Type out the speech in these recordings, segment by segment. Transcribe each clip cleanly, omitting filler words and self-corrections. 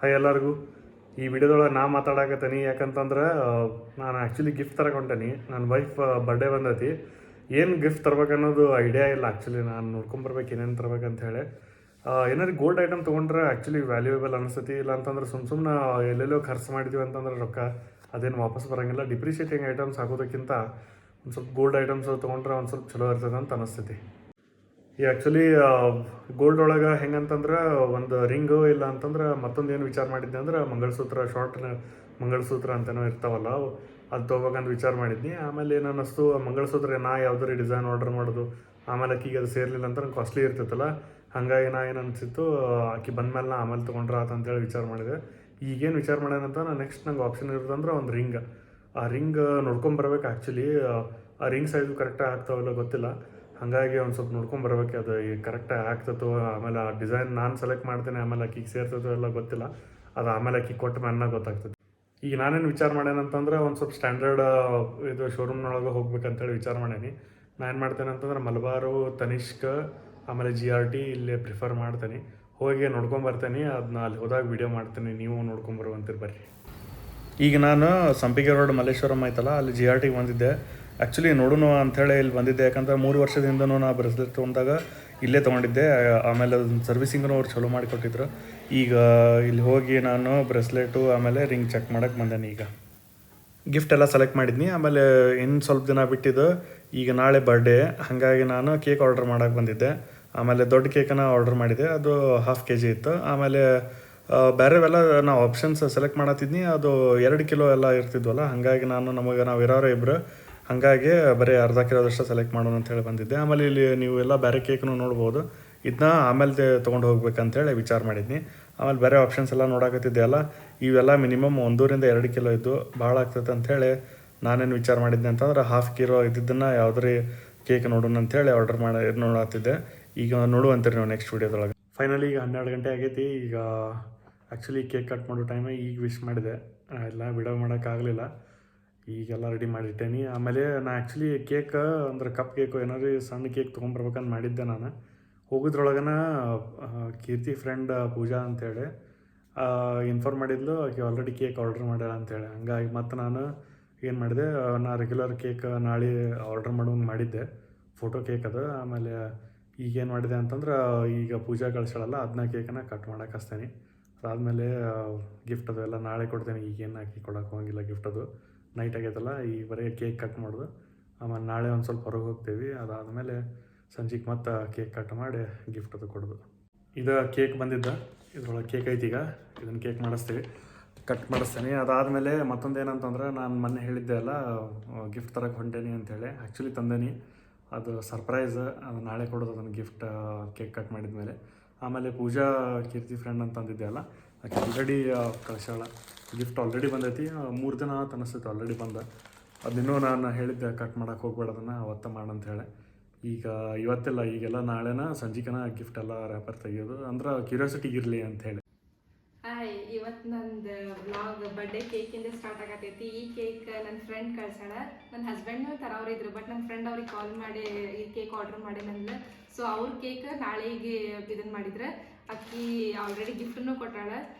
Hi ಎಲ್ಲರಿಗೂ. ಈ ವಿಡಿಯೋದೊಳಗೆ ನಾ ಮಾತಾಡಕತ್ತೀನಿ ಯಾಕಂತಂದ್ರೆ ನಾನು ಆ್ಯಕ್ಚುಲಿ ಗಿಫ್ಟ್ ತರಕ್ಕೆ ಹೊಂಟೇನಿ. ನನ್ನ ವೈಫ್ ಬರ್ಡೇ ಬಂದೈತಿ. ಏನು ಗಿಫ್ಟ್ ತರ್ಬೇಕು ಅನ್ನೋದು ಐಡಿಯಾ ಇಲ್ಲ. ಆ್ಯಕ್ಚುಲಿ ನಾನು ನೋಡ್ಕೊಂಬರ್ಬೇಕು ಏನೇನು ತರ್ಬೇಕಂತ ಹೇಳಿ. ಏನಾದ್ರು ಗೋಲ್ಡ್ ಐಟಮ್ ತೊಗೊಂಡ್ರೆ ಆ್ಯಕ್ಚುಲಿ ವ್ಯಾಲ್ಯೂಯೇಬಲ್ ಅನಿಸ್ತೈತಿ. ಇಲ್ಲ ಅಂತಂದ್ರೆ ಸುಮ್ಮನೆ ಎಲ್ಲೆಲ್ಲೋ ಖರ್ಚು ಮಾಡಿದ್ವಿ ಅಂತಂದ್ರೆ ರೊಕ್ಕ ಅದೇನು ವಾಪಸ್ ಬರೋಂಗಿಲ್ಲ. ಡಿಪ್ರಿಷಿಯೇಟಿಂಗ್ ಐಟಮ್ಸ್ ಹಾಕೋದಕ್ಕಿಂತ ಒಂದು ಸ್ವಲ್ಪ ಗೋಲ್ಡ್ ಐಟಮ್ಸ್ ತೊಗೊಂಡ್ರೆ ಒಂದು ಸ್ವಲ್ಪ ಚಲೋ ಇರ್ತದೆ ಅಂತ ಅನಿಸ್ತೈತಿ. ಈ ಆ್ಯಕ್ಚುಲಿ ಗೋಲ್ಡ್ ಒಳಗೆ ಹೆಂಗಂತಂದ್ರೆ ಒಂದು ರಿಂಗು ಇಲ್ಲ ಅಂತಂದ್ರೆ ಮತ್ತೊಂದು ಏನು ವಿಚಾರ ಮಾಡಿದ್ದೆ ಅಂದ್ರೆ ಮಂಗಳಸೂತ್ರ, ಶಾರ್ಟ್ ಮಂಗಳಸೂತ್ರ ಅಂತನೋ ಇರ್ತಾವಲ್ಲ ಅದು ತೊಗೋಬೇಕಂತ ವಿಚಾರ ಮಾಡಿದ್ನಿ. ಆಮೇಲೆ ಏನು ಅನ್ನಿಸ್ತು, ಮಂಗಳಸೂತ್ರ ನಾ ಯಾವುದೇ ಡಿಸೈನ್ ಆರ್ಡರ್ ಮಾಡೋದು, ಆಮೇಲೆ ಆಕಿಗೆ ಅದು ಸೇರಲಿಲ್ಲ ಅಂತ ಕಾಸ್ಟ್ಲಿ ಇರ್ತೈತಲ್ಲ. ಹಾಗಾಗಿ ನಾ ಏನು ಅನಿಸಿತ್ತು, ಆಕಿ ಬಂದಮೇಲೆ ನಾ ಆಮೇಲೆ ತೊಗೊಂಡ್ರೆ ಅಂತೇಳಿ ವಿಚಾರ ಮಾಡಿದೆ. ಈಗೇನು ವಿಚಾರ ಮಾಡ್ಯಾನಂತ ನಾನು ನೆಕ್ಸ್ಟ್ ನಂಗೆ ಆಪ್ಷನ್ ಇರೋದಂದ್ರೆ ಒಂದು ರಿಂಗ್. ಆ ರಿಂಗ್ ನೋಡ್ಕೊಂಬರ್ಬೇಕು. ಆ್ಯಕ್ಚುಲಿ ಆ ರಿಂಗ್ ಸೈಜು ಕರೆಕ್ಟಾಗಿ ಆಗ್ತಾವಲ್ಲ ಗೊತ್ತಿಲ್ಲ. ಹಾಗಾಗಿ ಒಂದು ಸ್ವಲ್ಪ ನೋಡ್ಕೊಂಬರ್ಬೇಕು ಅದು ಈ ಕರೆಕ್ಟಾಗಿ ಆಗ್ತದೋ. ಆಮೇಲೆ ಆ ಡಿಸೈನ್ ನಾನು ಸೆಲೆಕ್ಟ್ ಮಾಡ್ತೇನೆ, ಆಮೇಲೆ ಆಕಿಗೆ ಸೇರ್ತದೋ ಎಲ್ಲ ಗೊತ್ತಿಲ್ಲ. ಅದು ಆಮೇಲೆ ಆಕಿಗೆ ಕೊಟ್ಟ ಮೇಲೆ ಗೊತ್ತಾಗ್ತದೆ. ಈಗ ನಾನೇನು ವಿಚಾರ ಮಾಡ್ಯಾನಂತಂದ್ರೆ ಒಂದು ಸ್ವಲ್ಪ ಸ್ಟ್ಯಾಂಡರ್ಡ್ ಇದು ಶೋರೂಮ್ನೊಳಗೆ ಹೋಗ್ಬೇಕಂತೇಳಿ ವಿಚಾರ ಮಾಡೀನಿ. ನಾನು ಏನು ಮಾಡ್ತೇನೆ ಅಂತಂದ್ರೆ ಮಲಬಾರು, ತನಿಷ್ಕ್, ಆಮೇಲೆ GRT ಇಲ್ಲೇ ಪ್ರಿಫರ್ ಮಾಡ್ತೇನೆ. ಹೋಗಿ ನೋಡ್ಕೊಂಬರ್ತೇನೆ. ಅದನ್ನ ಅಲ್ಲಿ ಹೋದಾಗ ವೀಡಿಯೋ ಮಾಡ್ತೀನಿ, ನೀವು ನೋಡ್ಕೊಂಬರುವಂತೀರಿ ಬರ್ರಿ. ಈಗ ನಾನು ಸಂಪಿಗೆ ರೋಡ್ ಮಲ್ಲೇಶ್ವರಂ ಆಯ್ತಲ್ಲ, ಅಲ್ಲಿ GRTಗೆ ಬಂದಿದ್ದೆ. ಆ್ಯಕ್ಚುಲಿ ನೋಡೋಣ ಅಂಥೇಳಿ ಇಲ್ಲಿ ಬಂದಿದ್ದೆ. ಯಾಕಂದ್ರೆ 3 ವರ್ಷದಿಂದನೂ ನಾ ಬ್ರೆಸ್ಲೆಟ್ ತೊಗೊಂಡಾಗ ಇಲ್ಲೇ ತೊಗೊಂಡಿದ್ದೆ. ಆಮೇಲೆ ಅದನ್ನ ಸರ್ವಿಸಿಂಗ್ನೂ ಅವ್ರು ಚಲೋ ಮಾಡಿಕೊಟ್ಟಿದ್ರು. ಈಗ ಇಲ್ಲಿ ಹೋಗಿ ನಾನು ಬ್ರೆಸ್ಲೆಟು ಆಮೇಲೆ ರಿಂಗ್ ಚೆಕ್ ಮಾಡೋಕ್ಕೆ ಬಂದೇನೆ. ಈಗ ಗಿಫ್ಟ್ ಎಲ್ಲ ಸೆಲೆಕ್ಟ್ ಮಾಡಿದ್ನಿ. ಆಮೇಲೆ ಇನ್ನು ಸ್ವಲ್ಪ ದಿನ ಬಿಟ್ಟಿದ್ದು, ಈಗ ನಾಳೆ ಬರ್ಡೇ, ಹಾಗಾಗಿ ನಾನು ಕೇಕ್ ಆರ್ಡರ್ ಮಾಡೋಕ್ಕೆ ಬಂದಿದ್ದೆ. ಆಮೇಲೆ ದೊಡ್ಡ ಕೇಕನ್ನು ಆರ್ಡರ್ ಮಾಡಿದೆ, ಅದು 1/2 kg ಇತ್ತು. ಆಮೇಲೆ ಬೇರೆವೆಲ್ಲ ನಾವು ಆಪ್ಷನ್ಸ್ ಸೆಲೆಕ್ಟ್ ಮಾಡತ್ತಿದ್ನಿ, ಅದು 2 ಕಿಲೋ ಎಲ್ಲ ಇರ್ತಿದ್ವಲ್ಲ. ಹಾಗಾಗಿ ನಾವು ಇರೋರು ಇಬ್ಬರು, ಹಾಗಾಗಿ ಬರೀ ಅರ್ಧ ಕಿಲೋದಷ್ಟು ಸೆಲೆಕ್ಟ್ ಮಾಡೋಣ ಅಂತೇಳಿ ಬಂದಿದ್ದೆ. ಆಮೇಲೆ ಇಲ್ಲಿ ನೀವು ಎಲ್ಲ ಬೇರೆ ಕೇಕ್ನು ನೋಡ್ಬೋದು. ಇದನ್ನ ಆಮೇಲೆ ತೊಗೊಂಡು ಹೋಗ್ಬೇಕಂತೇಳಿ ವಿಚಾರ ಮಾಡಿದ್ನಿ. ಆಮೇಲೆ ಬೇರೆ ಆಪ್ಷನ್ಸ್ ಎಲ್ಲ ನೋಡಕತ್ತಿದ್ದೆ ಅಲ್ಲ, ಇವೆಲ್ಲ ಮಿನಿಮಮ್ 1.5-2 ಕಿಲೋ ಇದ್ದು ಭಾಳ ಆಗ್ತೈತೆ ಅಂಥೇಳಿ ನಾನೇನು ವಿಚಾರ ಮಾಡಿದ್ದೆ ಅಂತಂದ್ರೆ 1/2 ಕಿಲೋ ಇದ್ದಿದ್ದನ್ನು ಯಾವುದೇ ಕೇಕ್ ನೋಡೋಣ ಅಂಥೇಳಿ ಆರ್ಡರ್ ನೋಡತ್ತಿದ್ದೆ. ಈಗ ನೋಡುವಂತೀರಿ ನಾವು ನೆಕ್ಸ್ಟ್ ವೀಡಿಯೋದೊಳಗೆ. ಫೈನಲಿ ಈಗ 12 ಗಂಟೆ ಆಗೈತಿ. ಈಗ ಆ್ಯಕ್ಚುಲಿ ಕೇಕ್ ಕಟ್ ಮಾಡೋ ಟೈಮೇ ಈಗ ವಿಶ್ ಮಾಡಿದೆ. ಎಲ್ಲ ವಿಡಿಯೋ ಮಾಡೋಕ್ಕಾಗಲಿಲ್ಲ. ಈಗೆಲ್ಲ ರೆಡಿ ಮಾಡಿಟ್ಟೇನಿ. ಆಮೇಲೆ ನಾ ಆ್ಯಕ್ಚುಲಿ ಕೇಕ್ ಅಂದ್ರೆ ಕಪ್ ಕೇಕು ಏನಾದ್ರು ಸಣ್ಣ ಕೇಕ್ ತೊಗೊಂಬರ್ಬೇಕಂತ ಮಾಡಿದ್ದೆ. ನಾನು ಹೋಗೋದ್ರೊಳಗನ ಕೀರ್ತಿ ಫ್ರೆಂಡ್ ಪೂಜಾ ಅಂಥೇಳಿ ಇನ್ಫಾರ್ಮ್ ಮಾಡಿದ್ಲು, ಆಕೆ ಆಲ್ರೆಡಿ ಕೇಕ್ ಆರ್ಡರ್ ಮಾಡ್ಯಾಳ ಅಂಥೇಳಿ. ಹಂಗಾಗಿ ಮತ್ತು ನಾನು ಏನು ಮಾಡಿದೆ, ನಾ ರೆಗ್ಯುಲರ್ ಕೇಕ್ ನಾಳೆ ಆರ್ಡರ್ ಮಾಡೋಂಗೆ ಮಾಡಿದ್ದೆ, ಫೋಟೋ ಕೇಕ್ ಅದು. ಆಮೇಲೆ ಈಗೇನು ಮಾಡಿದೆ ಅಂತಂದ್ರೆ, ಈಗ ಪೂಜಾ ಕಳ್ಸಳಲ್ಲ, ಅದನ್ನ ಕೇಕನ್ನು ಕಟ್ ಮಾಡೋಕೆ ಹಚ್ತೇನೆ. ಅದಾದಮೇಲೆ ಗಿಫ್ಟ್ ಅದು ಎಲ್ಲ ನಾಳೆ ಕೊಡ್ತೇನೆ. ಈಗೇನು ಹಾಕಿ ಕೊಡೋಕೆ ಹೋಗಿಲ್ಲ ಗಿಫ್ಟ್ ಅದು, ನೈಟ್ ಆಗೈತಲ್ಲ. ಈಗ ಬರೀ ಕೇಕ್ ಕಟ್ ಮಾಡೋದು. ಆಮೇಲೆ ನಾಳೆ ಒಂದು ಸ್ವಲ್ಪ ಹೊರಗೆ ಹೋಗ್ತೇವೆ. ಅದಾದಮೇಲೆ ಸಂಜೆಗೆ ಮತ್ತೆ ಕೇಕ್ ಕಟ್ ಮಾಡಿ ಗಿಫ್ಟ್ ಅದು ಕೊಡೋದು. ಇದು ಕೇಕ್ ಬಂದಿದ್ದ, ಇದ್ರೊಳಗೆ ಕೇಕ್ ಐತಿ. ಈಗ ಇದನ್ನು ಕೇಕ್ ಮಾಡಿಸ್ತೀವಿ, ಕಟ್ ಮಾಡಿಸ್ತೀನಿ. ಅದಾದಮೇಲೆ ಮತ್ತೊಂದು ಏನಂತಂದ್ರೆ, ನಾನು ಮೊನ್ನೆ ಹೇಳಿದ್ದೆ ಅಲ್ಲ ಗಿಫ್ಟ್ ತರಕ್ಕೆ ಹೊಂಟೇನಿ ಅಂಥೇಳಿ. ಆ್ಯಕ್ಚುಲಿ ತಂದೇನಿ, ಅದು ಸರ್ಪ್ರೈಸ್. ಅದು ನಾಳೆ ಕೊಡೋದು ಅದನ್ನು ಗಿಫ್ಟ್ ಕೇಕ್ ಕಟ್ ಮಾಡಿದ ಮೇಲೆ. ಆಮೇಲೆ ಪೂಜಾ ಕೀರ್ತಿ ಫ್ರೆಂಡ್ ಅಂತ ಅಂದಿದ್ದೆ ಅಲ್ಲ, ಆಕೆ ಆಲ್ರೆಡಿ ಕಳ್ಸಾಳ. ಗಿಫ್ಟ್ ಆಲ್ರೆಡಿ ಬಂದೈತಿ. 3 ದಿನ ಅನಿಸ್ತೈತೆ ಆಲ್ರೆಡಿ ಬಂದ. ಅದಿನ್ನೂ ನಾನು ಹೇಳಿದ್ದೆ ಕಟ್ ಮಾಡೋಕೆ ಹೋಗ್ಬೇಡ, ಅದನ್ನು ಅವತ್ತು ಮಾಡಂತ ಹೇಳಿ. ಈಗ ಇವತ್ತಿಲ್ಲ, ಈಗೆಲ್ಲ ನಾಳೆನ ಸಂಜೆಕನ ಗಿಫ್ಟ್ ಎಲ್ಲ ರ್ಯಾಪರ್ ತೆಗಿಯೋದು, ಅಂದ್ರೆ ಕ್ಯೂರಿಯಾಸಿಟಿ ಇರಲಿ ಅಂಥೇಳಿ. ಹಾಯ್, ಇವತ್ತು ನಂದು ವ್ಲಾಗ್ ಬರ್ಡೇ ಕೇಕಿಂದ ಸ್ಟಾರ್ಟ್ ಆಗತೈತಿ. ಈ ಕೇಕ್ ನನ್ನ ಫ್ರೆಂಡ್ ಕಳ್ಸಾಳ. ನನ್ನ ಹಸ್ಬೆಂಡ್ನು ತರೋರಿದ್ರು, ಬಟ್ ನನ್ನ ಫ್ರೆಂಡ್ ಅವ್ರಿಗೆ ಕಾಲ್ ಮಾಡಿ ಈ ಕೇಕ್ ಆರ್ಡರ್ ಮಾಡಿ ನಂದು. ಸೊ ಅವ್ರ ಕೇಕ್ ನಾಳೆಗೆ ಇದನ್ನು ಮಾಡಿದ್ರೆ, ಅಕ್ಕಿ ಆಲ್ರೆಡಿ ಗಿಫ್ಟನ್ನು ಕೊಟ್ಟಾಳ.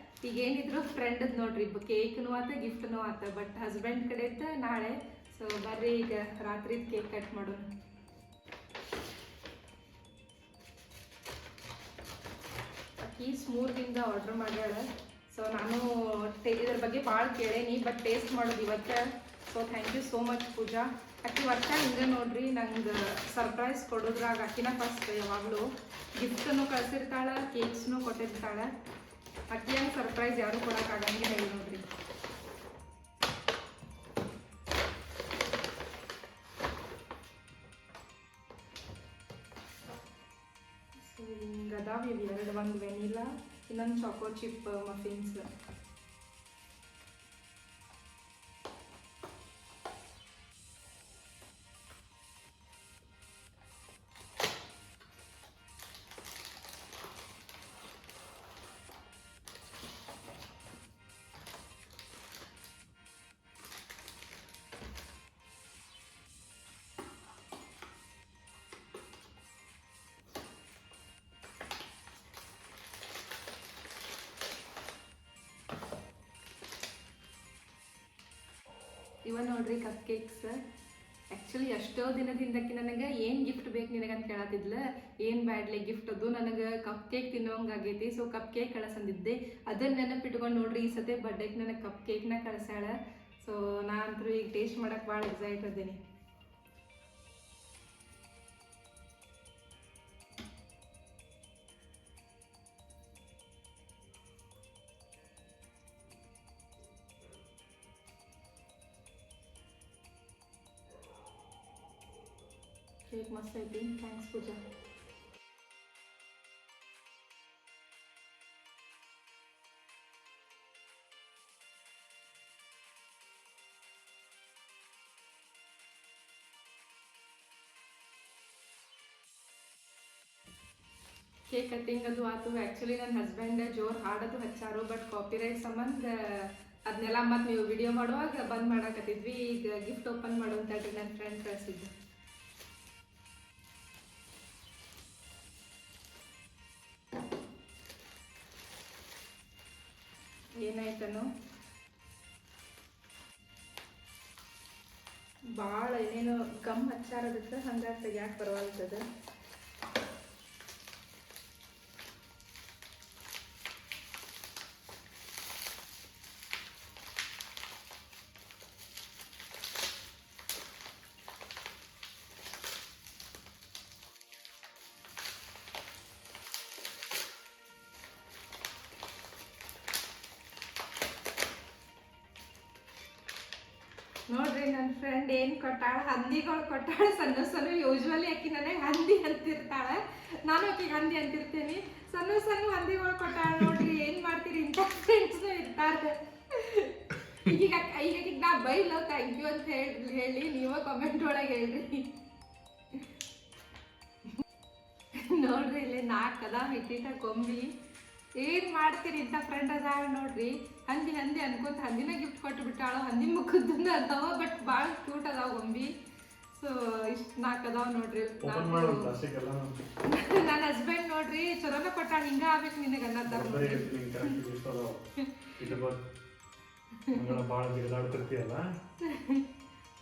ಈಗ ಏನಿದ್ರು ಫ್ರೆಂಡದ್ ನೋಡ್ರಿ, ಕೇಕ್ನು ಆತ ಗಿಫ್ಟ್ನು ಆತ. ಬಟ್ ಹಸ್ಬೆಂಡ್ ಕಡೆದ ನಾಳೆ. ಸೊ ಬರ್ರಿ ಈಗ ರಾತ್ರಿ ಕೇಕ್ ಕಟ್ ಮಾಡೋಣ. ಅಕ್ಕಿ ಸ್ಮೂರ್ದಿಂದ ಆರ್ಡರ್ ಮಾಡ್ಯಾಳ. ಸೊ ನಾನು ಇದ್ರ ಬಗ್ಗೆ ಭಾಳ ಕೇಳೇನಿ, ಬಟ್ ಟೇಸ್ಟ್ ಮಾಡೋದು ಇವತ್ತು. So thank you so much Pooja. ಅಕ್ಕಿ ವರ್ಷ ಹಿಂಗೆ ನೋಡ್ರಿ, ನಂಗೆ ಸರ್ಪ್ರೈಸ್ ಕೊಡೋದ್ರಾಗ ಅಕ್ಕಿನ ಫಸ್ಟ್. ಯಾವಾಗಲೂ ಗಿಫ್ಟನ್ನು ಕಳ್ಸಿರ್ತಾಳೆ, ಕೇಕ್ಸ್ನು ಕೊಟ್ಟಿರ್ತಾಳೆ. ಅಕ್ಕಿಯಂಗೆ ಸರ್ಪ್ರೈಸ್ ಯಾರು ಕೊಡೋಕ್ಕಾಗಂಗಿಲ್ಲ ಹೇಳಿ ನೋಡ್ರಿ. ಸೊ ಹಿಂಗೆ ಅದಾವ ಇವು ಎರಡು, ಒಂದು ವೆನಿಲಾ, ಇನ್ನೊಂದು ಚಾಕೋ ಚಿಪ್ ಮಫಿನ್ಸ್. ಇವ ನೋಡ್ರಿ ಕಪ್ ಕೇಕ್ಸ್. ಆ್ಯಕ್ಚುಲಿ ಎಷ್ಟೋ ದಿನದಿಂದಕ್ಕೆ ನನಗೆ ಏನು ಗಿಫ್ಟ್ ಬೇಕು ನಿನಗಂತ ಕೇಳತ್ತಿದ್ಲ. ಏನು ಬ್ಯಾಡ್ಲೆ ಗಿಫ್ಟ್ ಅದು ನನಗೆ ಕಪ್ ಕೇಕ್ ತಿನ್ನೋಂಗಾಗೈತಿ. ಸೊ ಕಪ್ ಕೇಕ್ ಕಳ್ಸಂದಿದ್ದೆ. ಅದನ್ನ ನೆನಪಿಟ್ಕೊಂಡು ನೋಡ್ರಿ ಈ ಸತಿ ಬರ್ಡೇಗೆ ನನಗೆ ಕಪ್ ಕೇಕ್ನ ಕಳ್ಸ್ಯಾಳ. ಸೊ ನಾ ಅಂತೂ ಈಗ ಟೇಸ್ಟ್ ಮಾಡಕ್ಕೆ ಭಾಳ ಎಕ್ಸೈಟ್ ಇದ್ದೀನಿ. ಕೇಕ್ ಮಸ್ತ್ ಐತಿ. ಥ್ಯಾಂಕ್ಸ್ ಪೂಜಾ. ಕೇಕ್ ಕಟ್ಟಿಂಗ್ ಅದು ಆತು. ಆ್ಯಕ್ಚುಲಿ ನನ್ನ ಹಸ್ಬೆಂಡ್ ಜೋರು ಹಾಡೋದು ಹಚ್ಚಾರು, ಬಟ್ ಕಾಪಿರೈಟ್ ಸಂಬಂಧ ಅದನ್ನೆಲ್ಲ ಮತ್ತು ನೀವು ವಿಡಿಯೋ ಮಾಡುವಾಗ ಬಂದ್ ಮಾಡಾಕತ್ತಿದ್ವಿ. ಈಗ ಗಿಫ್ಟ್ ಓಪನ್ ಮಾಡು ಅಂತ ಹೇಳಿ ನನ್ನ ಫ್ರೆಂಡ್ ಕಳಿಸಿದ್ದು. ಏನಾಯ್ತನೋ ಭಾಳ ಏನೇನೋ ಗಮ್ ಹಚ್ಚಾರದಕ್ಕೆ ಹಂಗಾಗಿ ತೆಗ್ಯಾಕೆ ಬರವಲ್ತದ. ನೋಡ್ರಿ ನನ್ನ ಫ್ರೆಂಡ್ ಏನು ಕೊಟ್ಟಾಳ, ಹಂದಿಗಳು ಕೊಟ್ಟಾಳ. ಸಣ್ಣ ಸಣ್ಣ ಯೂಶ್ವಲಿ ಆಕಿ ನನಗೆ ಹಂದಿ ಅಂತಿರ್ತಾಳೆ, ನಾನು ಆಕಿಗೆ ಹಂದಿ ಅಂತಿರ್ತೀನಿ. ಸಣ್ಣ ಸಣ್ಣ ಹಂದಿಗಳು ಕೊಟ್ಟಾಳ. ನೋಡ್ರಿ ಏನು ಮಾಡ್ತೀರಿ, ಇಂಥ ಫ್ರೆಂಡ್ಸ್ನು ಇರ್ತಾರೆ. ಈಗ ಆಕಿಗೆ ನಾ ಬೈಲ ಥ್ಯಾಂಕ್ ಯು ಅಂತ ಹೇಳಿ ನೀವ ಕಾಮೆಂಟ್ ಒಳಗೆ ಹೇಳ್ರಿ. ನೋಡ್ರಿ ಇಲ್ಲಿ 4 ಅದಾವ ಇಟ್ಟಿಟ್ಟ ಕೊಂಬಿ. ಏನು ಮಾಡ್ತೀರಿ ಇಂಥ ಫ್ರೆಂಡ್ ಅದಾವ ನೋಡ್ರಿ. ಹಂದಿ ಹಂದಿ ಅನ್ಕೊಂತ ಹಂದಿನ ಗಿಫ್ಟ್ ಕೊಟ್ಟು ಬಿಟ್ಟಾಳು. ಹಂದಿ ಮುಖದ್ದನ್ನ ಅದಾವ, ಬಟ್ ಭಾಳ ಕ್ಯೂಟ್ ಅದಾವ ಗೊಂಬಿ. ಸೊ ಇಷ್ಟು 4 ಅದಾವ ನೋಡ್ರಿ. ನನ್ನ ಹಸ್ಬೆಂಡ್ ನೋಡ್ರಿ ಚಲೋನ ಕೊಟ್ಟಾಳ. ಹಿಂಗ ಆಗ್ಬೇಕು ನಿನಗೆ ಅನ್ನೋದಾರ.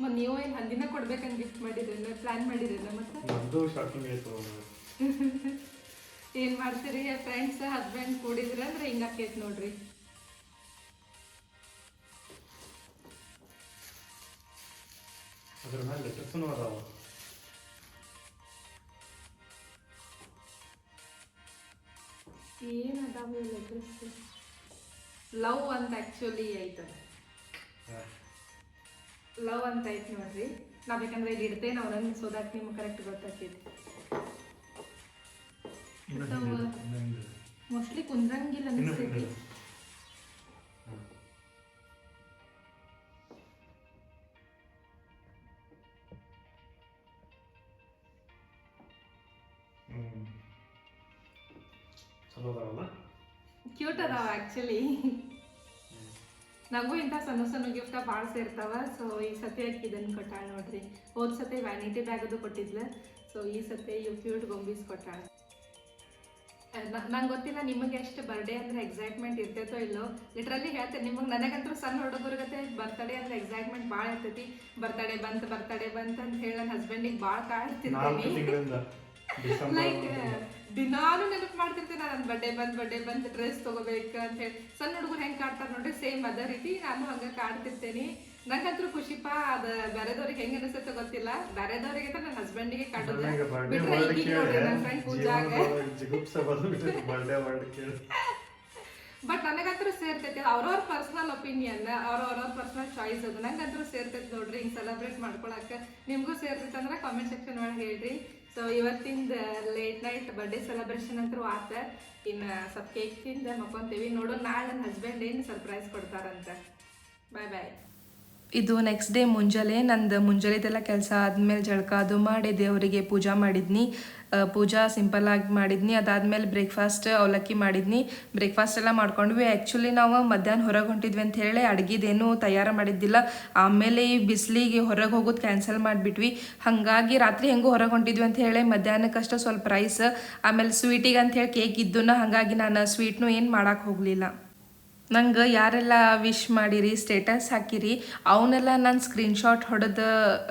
ಮತ್ತು ನೀವು ಏನು ಹಂದಿನ ಕೊಡ್ಬೇಕಂತ ಗಿಫ್ಟ್ ಮಾಡಿದ್ರೇನ, ಪ್ಲಾನ್ ಮಾಡಿದ್ರೇನ? ಮತ್ತೆ ಏನು ಮಾಡ್ತೀರಿ ಫ್ರೆಂಡ್ಸ್ ಹಸ್ಬೆಂಡ್ ಕೂಡಿದ್ರೆ ಅಂದ್ರೆ ಹಿಂಗಾಕೈತಿ ನೋಡ್ರಿ. ಅದ್ರ ಮೇಲೆ ಲೆಟರ್ಸ್ನು ಅದಾವ. ಏನದಾವ ಲೆಟರ್ಸ್? ಲವ್ ಅಂತ ಆ್ಯಕ್ಚುಲಿ ಐತದ. ಲವ್ ಅಂತ ಐತಿ ನೋಡ್ರಿ. ನಾ ಬೇಕಂದ್ರೆ ಇಲ್ಲಿ ಇಡ್ತೇನೆ ಅವ್ರನ್ನ, ಸೊ ದಟ್ ನಿಮ್ಗೆ ಕರೆಕ್ಟ್ ಗೊತ್ತಾಗ್ತೈತಿ. ಮೋಸ್ಟ್ಲಿ ಕುಂದ್ರಂಗಿಲ್ಲ ಅನಿಸ್ತೈತಿ. ಕ್ಯೂಟ್ ಅದಾವ ಆ್ಯಕ್ಚುಲಿ. ನನಗೂ ಇಂಥ ಸಣ್ಣ ಸಣ್ಣ ಗಿಫ್ಟ ಭಾಳ ಸೇರ್ತಾವ. ಸೊ ಈ ಸತಿ ಆಕಿ ಇದನ್ನು ಕೊಟ್ಟಾಳ ನೋಡ್ರಿ. ಹೋದ ಸತಿ ವ್ಯಾನಿಟಿ ಬ್ಯಾಗ್ ಅದು ಕೊಟ್ಟಿದ್ಲ. ಸೊ ಈ ಸತಿ ಇವು ಕ್ಯೂಟ್ ಗೊಂಬೀಸ್ ಕೊಟ್ಟಾಳ. ನಂಗೆ ಗೊತ್ತಿಲ್ಲ ನಿಮಗೆ ಎಷ್ಟು ಬರ್ಡೇ ಅಂದ್ರೆ ಎಕ್ಸೈಟ್ಮೆಂಟ್ ಇರ್ತೈತೋ ಇಲ್ಲೋ. ಲಿಟ್ರಲಿ ಹೇಳ್ತೇನೆ ನಿಮಗೆ, ನನಗಂತೂ ಸಣ್ಣ ಹುಡುಗರಿಗೆ ಬರ್ತಡೇ ಅಂದ್ರೆ ಎಕ್ಸೈಟ್ಮೆಂಟ್ ಭಾಳ ಇರ್ತೈತಿ. ಬರ್ತಡೇ ಬಂತು ಅಂತ ಹೇಳಿ ನನ್ನ ಹಸ್ಬೆಂಡಿಗೆ ಭಾಳ ಕಾಡ್ತಿರ್ತೀನಿ. ಲೈಕ್ ದಿನಾನು ನೆನಪು ಮಾಡ್ತಿರ್ತೇನೆ, ನನ್ನ ಬರ್ಡೇ ಬಂತು ಡ್ರೆಸ್ ತೊಗೋಬೇಕು ಅಂತ ಹೇಳಿ. ಸಣ್ಣ ಹುಡುಗರು ಹೆಂಗೆ ಕಾಡ್ತಾರೆ ನೋಡ್ರಿ, ಸೇಮ್ ಅದೇ ರೀತಿ ನಾನು ಹಂಗೆ ಕಾಡ್ತಿರ್ತೇನೆ. ನಂಗಂತೂ ಖುಷಿಪಾ. ಅದು ಬೇರೆದವ್ರಿಗೆ ಹೆಂಗೆ ಅನಿಸುತ್ತೆ ಗೊತ್ತಿಲ್ಲ. ಬೇರೆದವ್ರಿಗೆ ನನ್ನ ಹಸ್ಬೆಂಡಿಗೆ ಕಾಡೋದು ಬಿಟ್ರೆ ಈಗ ನೋಡ್ರಿ ನನ್ನ ಫ್ರೆಂಡ್ ಪೂಜಾಗ. ಬಟ್ ನನಗಂತೂ ಸೇರ್ತೈತಿ. ಅವ್ರವ್ರ ಪರ್ಸನಲ್ ಒಪಿನಿಯನ್, ಅವ್ರವ್ರ ಪರ್ಸನಲ್ ಚಾಯ್ಸ್ ಅದು. ನಂಗಂತೂ ಸೇರ್ತೈತಿ ನೋಡ್ರಿ ಹಿಂಗೆ ಸೆಲೆಬ್ರೇಟ್ ಮಾಡ್ಕೊಳಕ್ಕೆ. ನಿಮಗೂ ಸೇರ್ತೈತೆ ಅಂದ್ರೆ ಕಾಮೆಂಟ್ ಸೆಕ್ಷನ್ ಒಳಗೆ ಹೇಳ್ರಿ. ಸೊ ಇವತ್ತಿಂದ ಲೇಟ್ ನೈಟ್ ಬರ್ಡೇ ಸೆಲೆಬ್ರೇಷನ್ ಅಂತೂ ಆತ. ಇನ್ನು ಸ್ವಲ್ಪ ಕೇಕ್ ತಿಂದು ಮಕ್ಕೊಂತೀವಿ. ನೋಡೋ ನಾಳೆ ನನ್ನ ಹಸ್ಬೆಂಡ್ ಏನು ಸರ್ಪ್ರೈಸ್ ಕೊಡ್ತಾರಂತ. ಬಾಯ್ ಬಾಯ್. ಇದು ನೆಕ್ಸ್ಟ್ ಡೇ ಮುಂಜಾನೆ. ನಂದು ಮುಂಜಾನೆದೆಲ್ಲ ಕೆಲಸ ಆದಮೇಲೆ ಜಳಕ ಅದು ಮಾಡಿ ದೇವರಿಗೆ ಪೂಜಾ ಮಾಡಿದ್ನಿ. ಪೂಜಾ ಸಿಂಪಲ್ಲಾಗಿ ಮಾಡಿದ್ನಿ. ಅದಾದಮೇಲೆ ಬ್ರೇಕ್ಫಾಸ್ಟ್ ಅವಲಕ್ಕಿ ಮಾಡಿದ್ನಿ. ಬ್ರೇಕ್ಫಾಸ್ಟ್ ಎಲ್ಲ ಮಾಡ್ಕೊಂಡ್ವಿ. ಆ್ಯಕ್ಚುಲಿ ನಾವು ಮಧ್ಯಾಹ್ನ ಹೊರಗೆ ಹೊಂಟಿದ್ವಿ ಅಂತ ಹೇಳಿ ಅಡುಗೆದೇನು ತಯಾರು ಮಾಡಿದ್ದಿಲ್ಲ. ಆಮೇಲೆ ಈ ಬಿಸಿಲಿಗೆ ಹೊರಗೆ ಹೋಗೋದು ಕ್ಯಾನ್ಸಲ್ ಮಾಡಿಬಿಟ್ವಿ. ಹಾಗಾಗಿ ರಾತ್ರಿ ಹೆಂಗೂ ಹೊರಗೆ ಹೊಂಟಿದ್ವಿ ಅಂತ ಹೇಳಿ ಮಧ್ಯಾಹ್ನಕ್ಕಷ್ಟು ಸ್ವಲ್ಪ ರೈಸ್, ಆಮೇಲೆ ಸ್ವೀಟಿಗೆ ಅಂತ ಹೇಳಿ ಕೇಕ್ ಇದ್ದನ್ನ. ಹಾಗಾಗಿ ನಾನು ಸ್ವೀಟ್ನು ಏನು ಮಾಡೋಕ್ಕೆ ಹೋಗಲಿಲ್ಲ. ನಂಗೆ ಯಾರೆಲ್ಲ ವಿಶ್ ಮಾಡಿರಿ ಸ್ಟೇಟಸ್ ಹಾಕಿರಿ ಅವನ್ನೆಲ್ಲ ನಾನು ಸ್ಕ್ರೀನ್ಶಾಟ್ ಹೊಡೆದು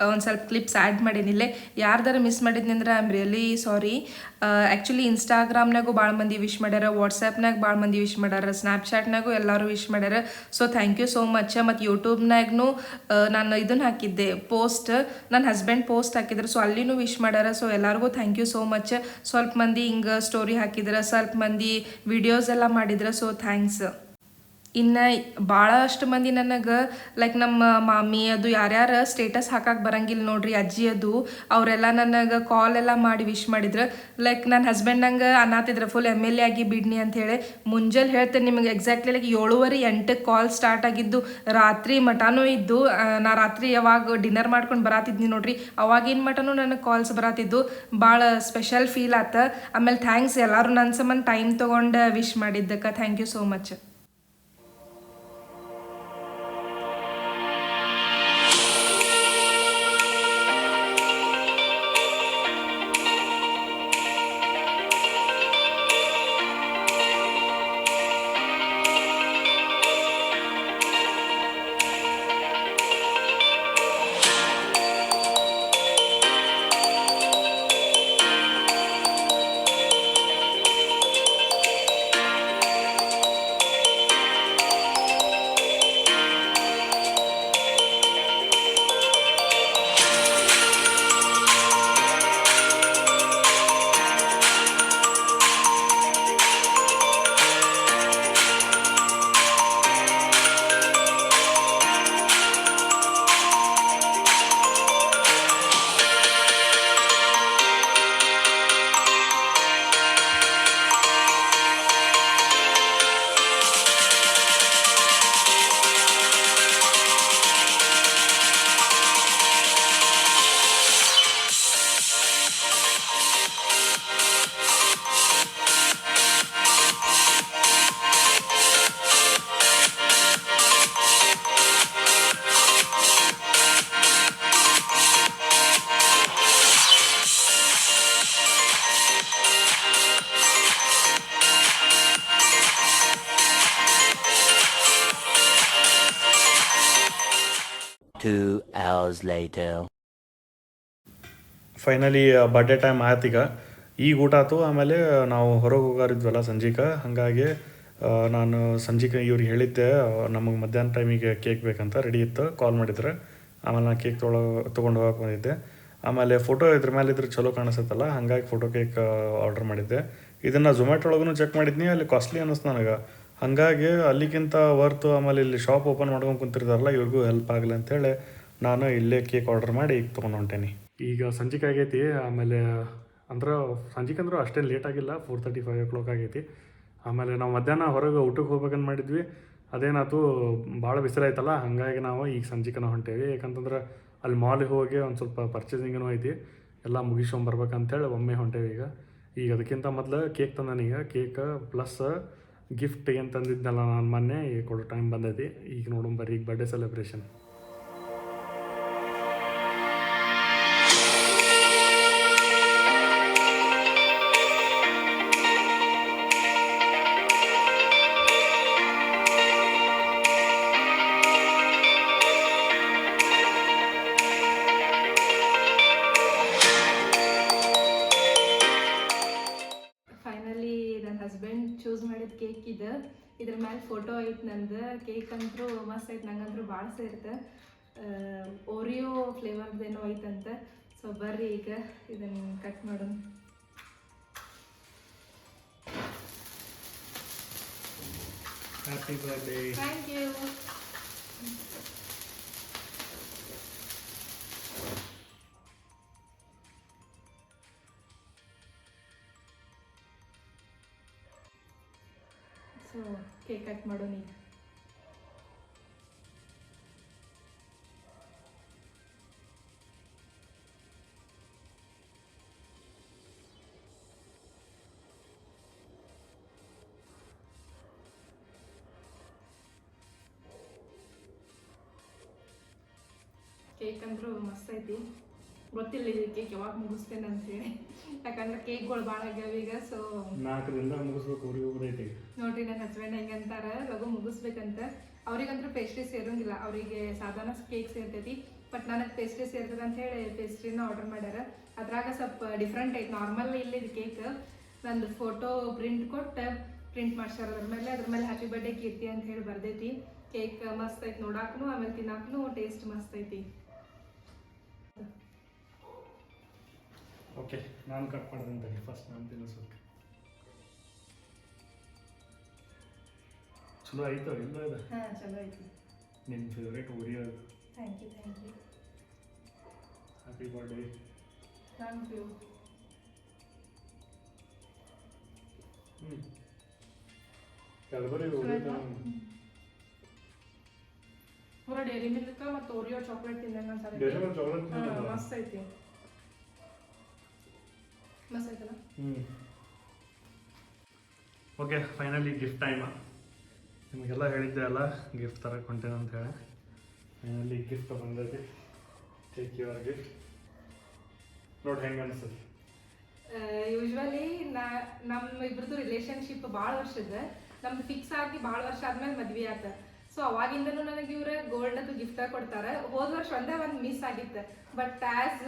ಒಂದು ಸ್ವಲ್ಪ ಕ್ಲಿಪ್ಸ್ ಆ್ಯಡ್ ಮಾಡೀನಿಲ್ಲೇ ಯಾರ್ದಾರ ಮಿಸ್ ಮಾಡಿದ್ನಿ ಅಂದ್ರೆ I am really sorry. Actually ಇನ್ಸ್ಟಾಗ್ರಾಮ್ನಾಗೂ ಭಾಳ ಮಂದಿ ವಿಶ್ ಮಾಡ್ಯಾರ, ವಾಟ್ಸಪ್ನಾಗ ಭಾಳ ಮಂದಿ ವಿಶ್ ಮಾಡ್ಯಾರ, ಸ್ನ್ಯಾಪ್ಚಾಟ್ನಾಗೂ ಎಲ್ಲರೂ ವಿಶ್ ಮಾಡ್ಯಾರ. So thank you so much. ಮತ್ತು ಯೂಟ್ಯೂಬ್ನಾಗೂ ನಾನು ಇದನ್ನು ಹಾಕಿದ್ದೆ ಪೋಸ್ಟ್, ನನ್ನ ಹಸ್ಬೆಂಡ್ ಪೋಸ್ಟ್ ಹಾಕಿದ್ರು, ಸೊ ಅಲ್ಲಿನೂ ವಿಶ್ ಮಾಡ್ಯಾರ. ಸೊ ಎಲ್ಲರಿಗೂ ಥ್ಯಾಂಕ್ ಯು ಸೋ ಮಚ್. ಸ್ವಲ್ಪ ಮಂದಿ ಹಿಂಗೆ ಸ್ಟೋರಿ ಹಾಕಿದ್ರೆ, ಸ್ವಲ್ಪ ಮಂದಿ ವಿಡಿಯೋಸ್ ಎಲ್ಲ ಮಾಡಿದ್ರೆ, ಸೊ ಥ್ಯಾಂಕ್ಸ್. ಇನ್ನು ಭಾಳಷ್ಟು ಮಂದಿ ನನಗೆ ಲೈಕ್ ನಮ್ಮ ಮಾಮಿ ಅದು ಯಾರ್ಯಾರು ಸ್ಟೇಟಸ್ ಹಾಕಕ್ಕೆ ಬರಂಗಿಲ್ಲ ನೋಡ್ರಿ, ಅಜ್ಜಿ ಅದು ಅವರೆಲ್ಲ ನನಗೆ ಕಾಲ್ ಎಲ್ಲ ಮಾಡಿ ವಿಶ್ ಮಾಡಿದ್ರು. ಲೈಕ್ ನನ್ನ ಹಸ್ಬೆಂಡ್ ನಂಗೆ ಅನ್ನತ್ತಿದ್ರು ಫುಲ್ MLA ಆಗಿ ಬಿಡ್ನಿ ಅಂಥೇಳಿ. ಮುಂಜಾನೆ ಹೇಳ್ತೇನೆ ನಿಮಗೆ ಎಕ್ಸಾಕ್ಟ್ಲಿ ಲೈಕ್ 7:30-8 ಕಾಲ್ ಸ್ಟಾರ್ಟ್ ಆಗಿದ್ದು, ರಾತ್ರಿ ಮಟನೂ ಇದ್ದು. ನಾ ರಾತ್ರಿ ಯಾವಾಗ ಡಿನ್ನರ್ ಮಾಡ್ಕೊಂಡು ಬರಾತಿದ್ನಿ ನೋಡ್ರಿ, ಅವಾಗಿನ ಮಟನೂ ನನಗೆ ಕಾಲ್ಸ್ ಬರಾತಿದ್ದು. ಭಾಳ ಸ್ಪೆಷಲ್ ಫೀಲ್ ಆತ. ಆಮೇಲೆ ಥ್ಯಾಂಕ್ಸ್ ಎಲ್ಲರೂ ನನ್ನ ಸಂಬಂಧ ಟೈಮ್ ತೊಗೊಂಡು ವಿಶ್ ಮಾಡಿದ್ದಕ್ಕೆ. Thank you so much. Two hours later. Finally birthday time ಆಯ್ತು. ಈಗ ಊಟ ಆಯ್ತು. ಆಮೇಲೆ ನಾವು ಹೊರಗೆ ಹೋಗಾರಿದ್ವಲ್ಲ ಸಂಜೆಗೆ, ಹಾಗಾಗಿ ನಾನು ಸಂಜೆಗೆ ಇವ್ರಿಗೆ ಹೇಳಿದ್ದೆ ನಮಗೆ ಮಧ್ಯಾಹ್ನ ಟೈಮಿಗೆ ಕೇಕ್ ಬೇಕಂತ. ರೆಡಿ ಇತ್ತು, ಕಾಲ್ ಮಾಡಿದ್ರೆ. ಆಮೇಲೆ ನಾನು ಕೇಕ್ ತೊಗೊಂಡು ಹೋಗಕ್ಕೆ ಬಂದಿದ್ದೆ. ಆಮೇಲೆ ಫೋಟೋ ಇದ್ರ ಮೇಲೆ ಇದ್ರೆ ಚಲೋ ಕಾಣಿಸುತ್ತಲ್ಲ, ಹಾಗಾಗಿ ಫೋಟೋ ಕೇಕ್ ಆರ್ಡ್ರ್ ಮಾಡಿದ್ದೆ. ಇದನ್ನು ಝೊಮ್ಯಾಟೊ ಒಳಗೂ ಚೆಕ್ ಮಾಡಿದ್ನಿ, ಅಲ್ಲಿ ಕಾಸ್ಟ್ಲಿ ಅನ್ನಿಸ್ತು ನನಗೆ. ಹಾಗಾಗಿ ಅಲ್ಲಿಗಿಂತ ವರ್ತು. ಆಮೇಲೆ ಇಲ್ಲಿ ಶಾಪ್ ಓಪನ್ ಮಾಡ್ಕೊಂಡು ಕುಂತಿರ್ತಾರಲ್ಲ, ಇವ್ರಿಗೂ ಹೆಲ್ಪ್ ಆಗಲಿ ಅಂತೇಳಿ ನಾನು ಇಲ್ಲೇ ಕೇಕ್ ಆರ್ಡ್ರ್ ಮಾಡಿ ಈಗ ತೊಗೊಂಡು ಹೊಂಟೇನಿ. ಈಗ ಸಂಜೆಗೆ ಆಗೈತಿ. ಆಮೇಲೆ ಅಂದ್ರೆ ಸಂಜೆಗೆ ಅಂದ್ರೆ ಅಷ್ಟೇನು ಲೇಟ್ ಆಗಿಲ್ಲ, 4:30-5 o'clock ಆಗೈತಿ. ಆಮೇಲೆ ನಾವು ಮಧ್ಯಾಹ್ನ ಹೊರಗೆ ಊಟಕ್ಕೆ ಹೋಗ್ಬೇಕಂತ ಮಾಡಿದ್ವಿ. ಅದೇನಾಯ್ತು, ಭಾಳ ಬಿಸಿಲಾಯ್ತಲ್ಲ, ಹಾಗಾಗಿ ನಾವು ಈಗ ಸಂಜೆಗೆ ಹೊಂಟೇವಿ. ಯಾಕಂತಂದ್ರೆ ಅಲ್ಲಿ ಮಾಲಿಗೆ ಹೋಗಿ ಒಂದು ಸ್ವಲ್ಪ ಪರ್ಚೇಸಿಂಗನೂ ಐತಿ, ಎಲ್ಲ ಮುಗಿಸ್ಕೊಂಬರ್ಬೇಕಂತೇಳಿ ಒಮ್ಮೆ ಹೊಂಟೇವಿ. ಈಗ ಅದಕ್ಕಿಂತ ಮೊದಲು ಕೇಕ್ ತಂದಾನೀಗ. ಕೇಕ್ ಪ್ಲಸ್ ಗಿಫ್ಟ್ ಏನು ತಂದಿದ್ನಲ್ಲ ನಾನು ಮೊನ್ನೆ, ಈಗ ಕೊಡೋ ಟೈಮ್ ಬಂದೈತಿ. ಈಗ ನೋಡೋಣ ಈಗ ಬರ್ಡೇ ಸೆಲೆಬ್ರೇಷನ್. ಚೂಸ್ ಮಾಡಿದ ಕೇಕ್ ಇದು. ಇದ್ರ ಮೇಲೆ ಫೋಟೋ ಐತೆ ನಂದು. ಕೇಕ್ ಅಂತೂ ಮಸ್ತ್ ಐತೆ, ನಂಗಂತೂ ಭಾಳ ಸೇರುತ್ತೆ. ಓರಿಯೋ ಫ್ಲೇವರ್ದೇನೋ ಐತಂತ. ಸೊ ಬರ್ರಿ ಈಗ ಇದನ್ನು ಕಟ್ ಮಾಡೋಣ. Happy birthday. Thank you. So cake cut ಮಾಡೋಣ ಈಗ. ಕೇಕ್ ಅಂದ್ರೂ ಮಸ್ತ್ ಐತಿ. ಗೊತ್ತಿಲ್ಲ ಇದು ಕೇಕ್ ಯಾವಾಗ ಮುಗಿಸ್ತೇನೆ ಅಂತ ಹೇಳಿ. ಯಾಕಂದ್ರೆ ಕೇಕ್ಗಳು ಭಾಳ ಆಗ್ಯಾವ ಈಗ. ಸೊ 4 ದಿನದಾಗ ಮುಗಿಸ್ಬೇಕು, ಊರಿಗೆ ಹೋಗೋದೈತಿ. ನೋಡ್ರಿ ನನ್ನ ಹಸ್ಬೆಂಡ್ ಹೆಂಗಂತಾರ ಲಗು ಮುಗಿಸ್ಬೇಕಂತ. ಅವ್ರಿಗಂತೂ ಪೇಸ್ಟ್ರಿ ಸೇರಂಗಿಲ್ಲ, ಅವರಿಗೆ ಸಾಧಾರಣ ಕೇಕ್ ಸೇರ್ತೈತಿ. ಬಟ್ ನನಗೆ ಪೇಸ್ಟ್ರಿ ಸೇರ್ತದೆ ಅಂತ ಹೇಳಿ ಪೇಸ್ಟ್ರಿನ ಆರ್ಡರ್ ಮಾಡ್ಯಾರ. ಅದ್ರಾಗ ಸ್ವಲ್ಪ ಡಿಫ್ರೆಂಟ್ ಐತಿ. ನಾರ್ಮಲ್ ಇಲ್ಲಿದ್ದು ಕೇಕ್ ನಂದು ಫೋಟೋ ಪ್ರಿಂಟ್ ಕೊಟ್ಟು ಪ್ರಿಂಟ್ ಮಾಡ್ಸ್ಯಾರ. ಅದ್ರ ಮೇಲೆ ಹ್ಯಾಪಿ ಬರ್ಡೇ ಕೀರ್ತಿ ಅಂತ ಹೇಳಿ ಬರ್ದೈತಿ. ಕೇಕ್ ಮಸ್ತ್ ಐತಿ ನೋಡಾಕ್ನು, ಆಮೇಲೆ ತಿನ್ನಾಕ್ನು ಟೇಸ್ಟ್ ಮಸ್ತ್ ಐತಿ. ಓಕೆ, ನಾನು ಕಟ್ ಮಾಡ್ದಂತ ಫಸ್ಟ್ ನಾನು ತಿನ್ನಿಸ್ಬೇಕು. ಚಲೋ ಆಯ್ತು ಇಲ್ಲ ಇದು? ಹಾಂ ಚಲೋ ಐತಿ. ನಿನ್ನ favourite Oreo. Thank you. Happy birthday. Thank you. Cadbury ಪೂರ ಡೈರಿ ಮಿಲ್ಕ್ ಮತ್ತು ಓರಿಯೋ ಚಾಕ್ಲೇಟ್ ತಿಂದಂಗೆ ಅನ್ಸತ್ತೆ. ಡೈರಿ ಮಿಲ್ಕ್ ಚಾಕ್ಲೇಟ್ ಮಸ್ತ್ ಐತಿ. ಮಸ್ತ್ ಐತಲ್ಲ? Okay, finally gift time. ನಿಮಗೆಲ್ಲ ಹೇಳಿದ್ದೆ ಅಲ್ಲ ಗಿಫ್ಟ್ ತರಕ್ಕೆ ಹೊಂಟೇನೆ ಅಂತ ಹೇಳಿ. ಫೈನಲಿ ಗಿಫ್ಟ್ ಬಂದೈತಿ. Take your gift. ನೋಡಿ ಹೆಂಗೆ ಅನಿಸ್ತದೆ. ಯೂಶ್ವಲಿ ನಮ್ಮ ಇಬ್ರದ್ದು ರಿಲೇಶನ್ಶಿಪ್ ಭಾಳ ವರ್ಷದ. ನಮ್ದು ಫಿಕ್ಸ್ ಆಗಿ ಭಾಳ ವರ್ಷ ಆದ್ಮೇಲೆ ಮದ್ವೆ ಆತ. ಸೊ ಅವಾಗಿಂದನೂ ನನಗೆ ಇವ್ರ ಗೋಲ್ಡ್ ಅದು ಗಿಫ್ಟ್ ಕೊಡ್ತಾರೆ. ಹೋದ ವರ್ಷ ಒಂದೇ ಒಂದು ಮಿಸ್ ಆಗಿತ್ತು. ಬಟ್ ಆ್ಯಸ್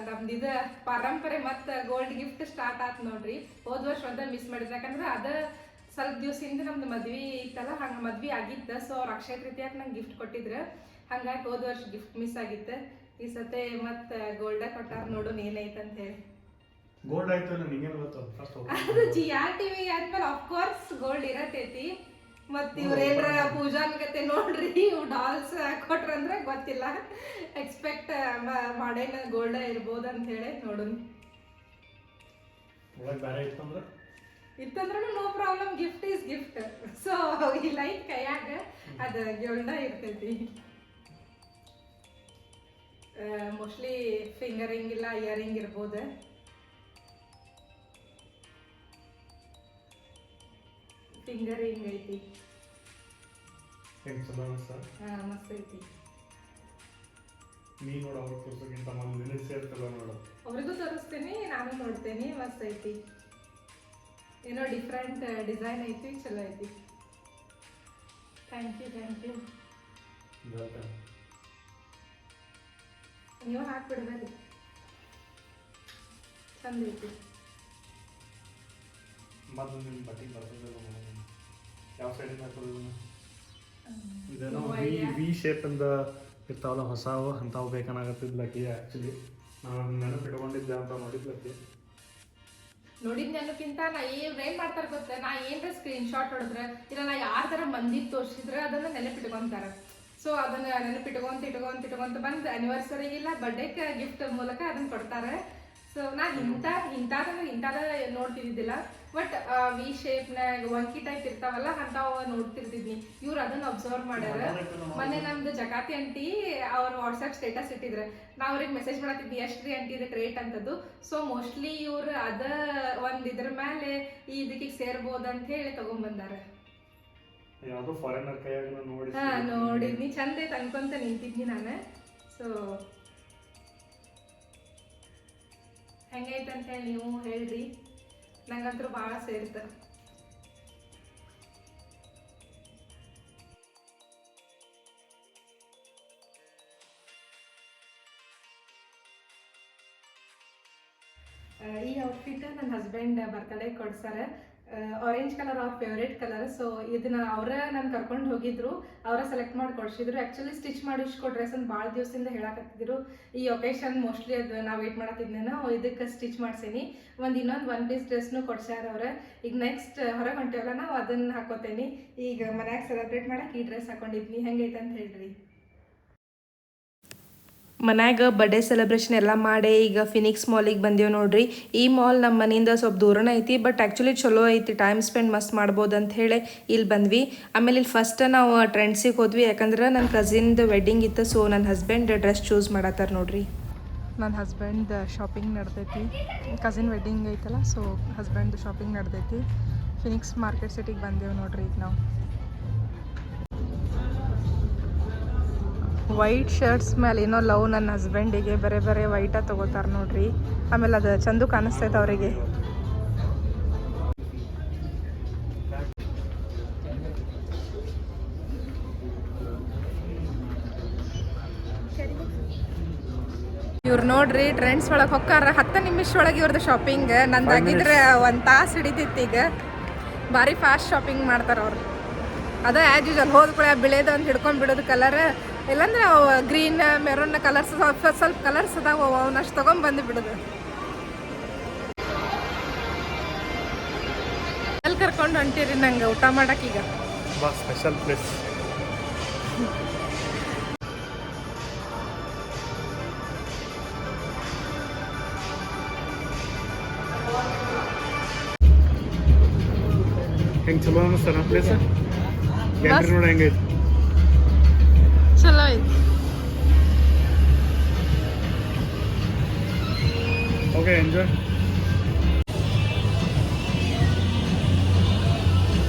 ನಮ್ದು ಇದು ಪರಂಪರೆ ಮತ್ತು ಗೋಲ್ಡ್ ಗಿಫ್ಟ್ ಸ್ಟಾರ್ಟ್ ಆಯ್ತು ನೋಡ್ರಿ. ಹೋದ ವರ್ಷ ಒಂದೇ ಮಿಸ್ ಮಾಡಿದ್ರು. ಯಾಕಂದ್ರೆ ಅದು ಸ್ವಲ್ಪ ದಿವಸದಿಂದ ನಮ್ದು ಮದ್ವೆ ಇತ್ತಲ್ಲ, ಹಂಗೆ ಮದ್ವೆ ಆಗಿತ್ತು. ಸೊ ಅವ್ರು ಅಕ್ಷಯ ತೃತೀಯಕ್ಕೆ ನಂಗೆ ಗಿಫ್ಟ್ ಕೊಟ್ಟಿದ್ರು. ಹಂಗಾಗಿ ಹೋದ ವರ್ಷ ಗಿಫ್ಟ್ ಮಿಸ್ ಆಗಿತ್ತು. ಈ ಸತೆ ಮತ್ತು ಗೋಲ್ಡ ಕೊಟ್ಟಾರ, ನೋಡೋಣ ಏನೈತೆ ಅಂತ ಹೇಳಿ. ಗೋಲ್ಡ್ ಆಯ್ತು ಇಲ್ಲ ನಿಂಗೇನು ಗೊತ್ತು? ಫಸ್ಟ್ ಅದು GRTV ಆದ್ಮೇಲೆ ಆಫ್ಕೋರ್ಸ್ ಗೋಲ್ಡ್ ಇರತೈತಿ. ಮತ್ತು ಇವ್ರೇನ್ರ ಪೂಜಾನ್ಗತೆ ನೋಡ್ರಿ ಇವು ಡಾಲ್ಸ್ ಕೊಟ್ರಂದ್ರೆ ಗೊತ್ತಿಲ್ಲ. ಎಕ್ಸ್ಪೆಕ್ಟ್ ಮಾಡೇನ ಗೋಲ್ಡ ಇರ್ಬೋದು ಅಂತ ಹೇಳಿ ನೋಡೋಣ. ಒಳಗೆ ಬೇರೆ ಇತ್ತಂದ್ರೂ no problem, gift is gift. So ಈ ಲೈಟ್ ಕೈಯಾಗ ಅದು ಗೋಲ್ಡ ಇರ್ತೈತಿ. ಮೋಸ್ಟ್ಲಿ ಫಿಂಗರಿಂಗ್ ಇಲ್ಲ ಇಯರಿಂಗ್ ಇರ್ಬೋದು. ಫಿಂಗರಿಂಗ್ ಐತಿ. ಹೆಂಗೆ ಚಲೋ ಅನಿಸ್ತ? ಮಸ್ತ್ ಐತಿ. ನೀ ನೋಡು, ಅವ್ರಿಗೆ ತೋರ್ಸೋಕ್ಕಿಂತ ಮೊದಲು ನಿನಗೆ ಸೇರ್ತಲ್ಲ ನೋಡು. ಅವ್ರಿಗೂ ತೋರಿಸ್ತೀನಿ, ನಾನು ನೋಡ್ತೇನೆ. ಮಸ್ತ್ ಐತಿ. ಏನೋ ಡಿಫ್ರೆಂಟ್ ಡಿಸೈನ್ ಐತಿ, ಚಲೋ ಐತಿ. Thank you. ನೀವು ಹಾಕ್ಬಿಡ್ಬೇಡಿ, ಚಂದ ಐತಿ. ಮೊದಲು ನಿಮ್ಮ ಬಟ್ಟಿಗೆ ಬರ್ತದೆ ಯಾವ ಸೈಡಿಂದ ಹಾಕೋದು? ಇದೇನೋ ವಿ ಶೇಪ್ ಇಂದ ಇರ್ತಾವಲ್ಲ ಹೊಸವು, ಅಂಥವು ಬೇಕನ್ನಾಗತ್ತಿದ್ಲಕ್ಕಿ. ಆ್ಯಕ್ಚುಲಿ ನಾನು ನೆನಪಿಟ್ಕೊಂಡಿದ್ದೆ ಅಂತ ನೋಡಿದ್ಲಕ್ಕಿ. ನೋಡಿದ್ ನೆನಪಿಂತ ನಾ ಏನ್ ಮಾಡ್ತಾರ ಗೊತ್ತ, ನಾ ಏನ್ರ ಸ್ಕ್ರೀನ್ ಶಾಟ್ ಹೊಡೆದ್ರೆ ಇಲ್ಲ ನಾ ಯಾರ್ದಾರ ಮಂದಿ ತೋರಿಸಿದ್ರೆ ಅದನ್ನ ನೆನಪಿಟ್ಕೊಂತಾರ. ಸೊ ಅದನ್ನ ನೆನಪಿಟ್ಕೊಂತ ಬಂದು ಆನಿವರ್ಸರಿ ಇಲ್ಲ ಬರ್ಡೇಗೆ ಗಿಫ್ಟ್ ಮೂಲಕ ಅದನ್ನ ಕೊಡ್ತಾರೆ. ಸೊ ನಾನು ಇಂಥದ ನೋಡ್ತಿದ್ದಿಲ್ಲ. ಬಟ್ ವಿ ಶೇಪ್ನಾಗ ವಂಕಿ ಟೈಪ್ ಇರ್ತಾವಲ್ಲ ಅಂಥವು ನೋಡ್ತಿರ್ತಿದ್ನಿ. ಇವ್ರು ಅದನ್ನ ಅಬ್ಸರ್ವ್ ಮಾಡ್ಯಾರ. ಮೊನ್ನೆ ನಮ್ದು ಜಕಾತಿ ಆಂಟಿ ಅವ್ರ ವಾಟ್ಸಪ್ ಸ್ಟೇಟಸ್ ಇಟ್ಟಿದ್ರೆ ನಾ ಅವ್ರಿಗೆ ಮೆಸೇಜ್ ಮಾಡತ್ತಿದ್ವಿ ಎಷ್ಟ್ರಿ ಆಂಟಿ ಇದಕ್ಕೆ ರೇಟ್ ಅಂತದ್ದು. ಸೊ ಮೋಸ್ಟ್ಲಿ ಇವ್ರು ಅದ ಒಂದು ಇದ್ರ ಮೇಲೆ ಇದಕ್ಕೆ ಸೇರ್ಬೋದು ಅಂತ ಹೇಳಿ ತಗೊಂಡ್ಬಂದಾರ. ಯಾವುದೋ ಫಾರಿನರ್ ಕೈಯಾಗ ನೋಡಿ ನೋಡಿದ್ನಿ, ಚಂದ ಐತೆ ಅನ್ಕೊಂತ ನಿಂತಿದ್ನಿ ನಾನು. ಸೊ ಹೆಂಗೈತೆ ಅಂತ ಹೇಳಿ ನೀವು ಹೇಳ್ರಿ, ನಂಗಂತೂ ಭಾಳ ಸೇರ್ತ. ಈ ಔಟ್ಫಿಟ್ ನನ್ನ ಹಸ್ಬೆಂಡ್ ಬರ್ತಡೇ ಕೊಡ್ಸಾರ. ಆರೆಂಜ್ ಕಲರ್ ಅವ್ರ ಫೇವ್ರೇಟ್ ಕಲರ್. ಸೊ ಇದನ್ನ ಅವರ ನಾನು ಕರ್ಕೊಂಡು ಹೋಗಿದ್ರು, ಅವರ ಸೆಲೆಕ್ಟ್ ಮಾಡಿ ಕೊಡ್ಸಿದ್ರು. ಆ್ಯಕ್ಚುಲಿ ಸ್ಟಿಚ್ ಮಾಡಿಸ್ಕೊ ಡ್ರೆಸ್ ಅಂತ ಭಾಳ ದಿವಸದಿಂದ ಹೇಳಕತ್ತಿದ್ರು. ಈ ಒಕೇಶನ್ ಮೋಸ್ಟ್ಲಿ ಅದು ನಾವು ವೇಟ್ ಮಾಡತ್ತಿದ್ದೇನೋ ಇದಕ್ಕೆ ಸ್ಟಿಚ್ ಮಾಡ್ಸೀನಿ. ಇನ್ನೊಂದು 1 ಪೀಸ್ ಡ್ರೆಸ್ನು ಕೊಡ್ಸ್ಯಾರ ಅವ್ರು. ಈಗ ನೆಕ್ಸ್ಟ್ ಹೊರಗೆ ಹೊಂಟೇವಲ್ಲ ನಾವು ಅದನ್ನು ಹಾಕೋತೇನೆ. ಈಗ ಮನ್ಯಾಗ ಸೆಲೆಬ್ರೇಟ್ ಮಾಡಕ್ಕೆ ಈ ಡ್ರೆಸ್ ಹಾಕೊಂಡಿದ್ನಿ. ಹೆಂಗೈತೆ ಅಂತ ಹೇಳ್ರಿ. ಮನ್ಯಾಗ ಬರ್ಡೇ ಸೆಲೆಬ್ರೇಷನ್ ಎಲ್ಲ ಮಾಡಿ ಈಗ ಫಿನಿಕ್ಸ್ ಮಾಲಿಗೆ ಬಂದೇವು ನೋಡ್ರಿ. ಈ ಮಾಲ್ ನಮ್ಮ ಮನೆಯಿಂದ ಸ್ವಲ್ಪ ದೂರನೇ ಐತಿ, ಬಟ್ ಆ್ಯಕ್ಚುಲಿ ಚಲೋ ಐತಿ, ಟೈಮ್ ಸ್ಪೆಂಡ್ ಮಸ್ತ್ ಮಾಡ್ಬೋದು ಅಂತ ಹೇಳಿ ಇಲ್ಲಿ ಬಂದ್ವಿ. ಆಮೇಲೆ ಇಲ್ಲಿ ಫಸ್ಟ್ ನಾವು ಟ್ರೆಂಡ್ಸಿಗೆ ಹೋದ್ವಿ, ಯಾಕಂದ್ರೆ ನನ್ನ ಕಸಿನ್ದು ವೆಡ್ಡಿಂಗ್ ಇತ್ತು. ಸೊ ನನ್ನ ಹಸ್ಬೆಂಡ್ ಡ್ರೆಸ್ ಚೂಸ್ ಮಾಡತ್ತಾರ ನೋಡ್ರಿ. ನನ್ನ ಹಸ್ಬೆಂಡ್ ಶಾಪಿಂಗ್ ನಡ್ದೈತಿ, ಕಸಿನ್ ವೆಡ್ಡಿಂಗ್ ಐತಲ್ಲ. ಸೊ ಹಸ್ಬೆಂಡ್ ಶಾಪಿಂಗ್ ನಡ್ದೈತಿ. ಫಿನಿಕ್ಸ್ ಮಾರ್ಕೆಟ್ ಸಿಟಿಗೆ ಬಂದೇವು ನೋಡ್ರಿ ಈಗ ನಾವು. ವೈಟ್ ಶರ್ಟ್ಸ್ ಮೇಲೆ ಏನೋ ಲವ್ ನನ್ನ ಹಸ್ಬೆಂಡಿಗೆ ಬೇರೆ ಬೇರೆ ವೈಟ ತೊಗೋತಾರೆ ನೋಡ್ರಿ. ಆಮೇಲೆ ಅದು ಚಂದ ಕಾಣಿಸ್ತೈತೆ ಅವರಿಗೆ. ಇವ್ರು ನೋಡ್ರಿ ಟ್ರೆಂಡ್ಸ್ ಒಳಗೆ ಹೊಕ್ಕಾರ 10 ನಿಮಿಷ ಒಳಗೆ ಇವ್ರದ್ದು ಶಾಪಿಂಗ್. ನಂದಾಗಿದ್ರೆ 1 ತಾಸು ಹಿಡಿತೈತಿ. ಈಗ ಭಾರಿ ಫಾಸ್ಟ್ ಶಾಪಿಂಗ್ ಮಾಡ್ತಾರೆ ಅವ್ರು. ಅದೇ ಆ್ಯಸ್ ಯೂಶಲ್ ಹೋದ ಕೂಡ ಬಿಳೇದು ಅಂತ ಹಿಡ್ಕೊಂಡು ಬಿಡೋದು ಕಲರ್, ಇಲ್ಲಾಂದ್ರೆ ಅವು ಗ್ರೀನ್ ಮೆರೂನ್ ಕಲರ್ಸ್ ಸ್ವಲ್ಪ ಕಲರ್ಸ್ ಅದಾವ, ಅವನಷ್ಟು ತೊಗೊಂಡು ಬಂದು ಬಿಡೋದು. ಎಲ್ಲಿ ಕರ್ಕೊಂಡು ಹೊಂಟಿರಿ ನಂಗೆ ಊಟ ಮಾಡಕ್ಕೆ? ಈಗ ಸ್ಪೆಷಲ್ ಪ್ಲೇಸ್. ಹೆಂಗೆ ಚಲೋ ಅನ್ನಿಸ್ತಾನ ಪ್ಲೇಸ್? ಗ್ಯಾಲರಿ ನೋಡಿ ಹೆಂಗೈತಿ? ಚಲೋ ಐತಿ. Okay, enjoy.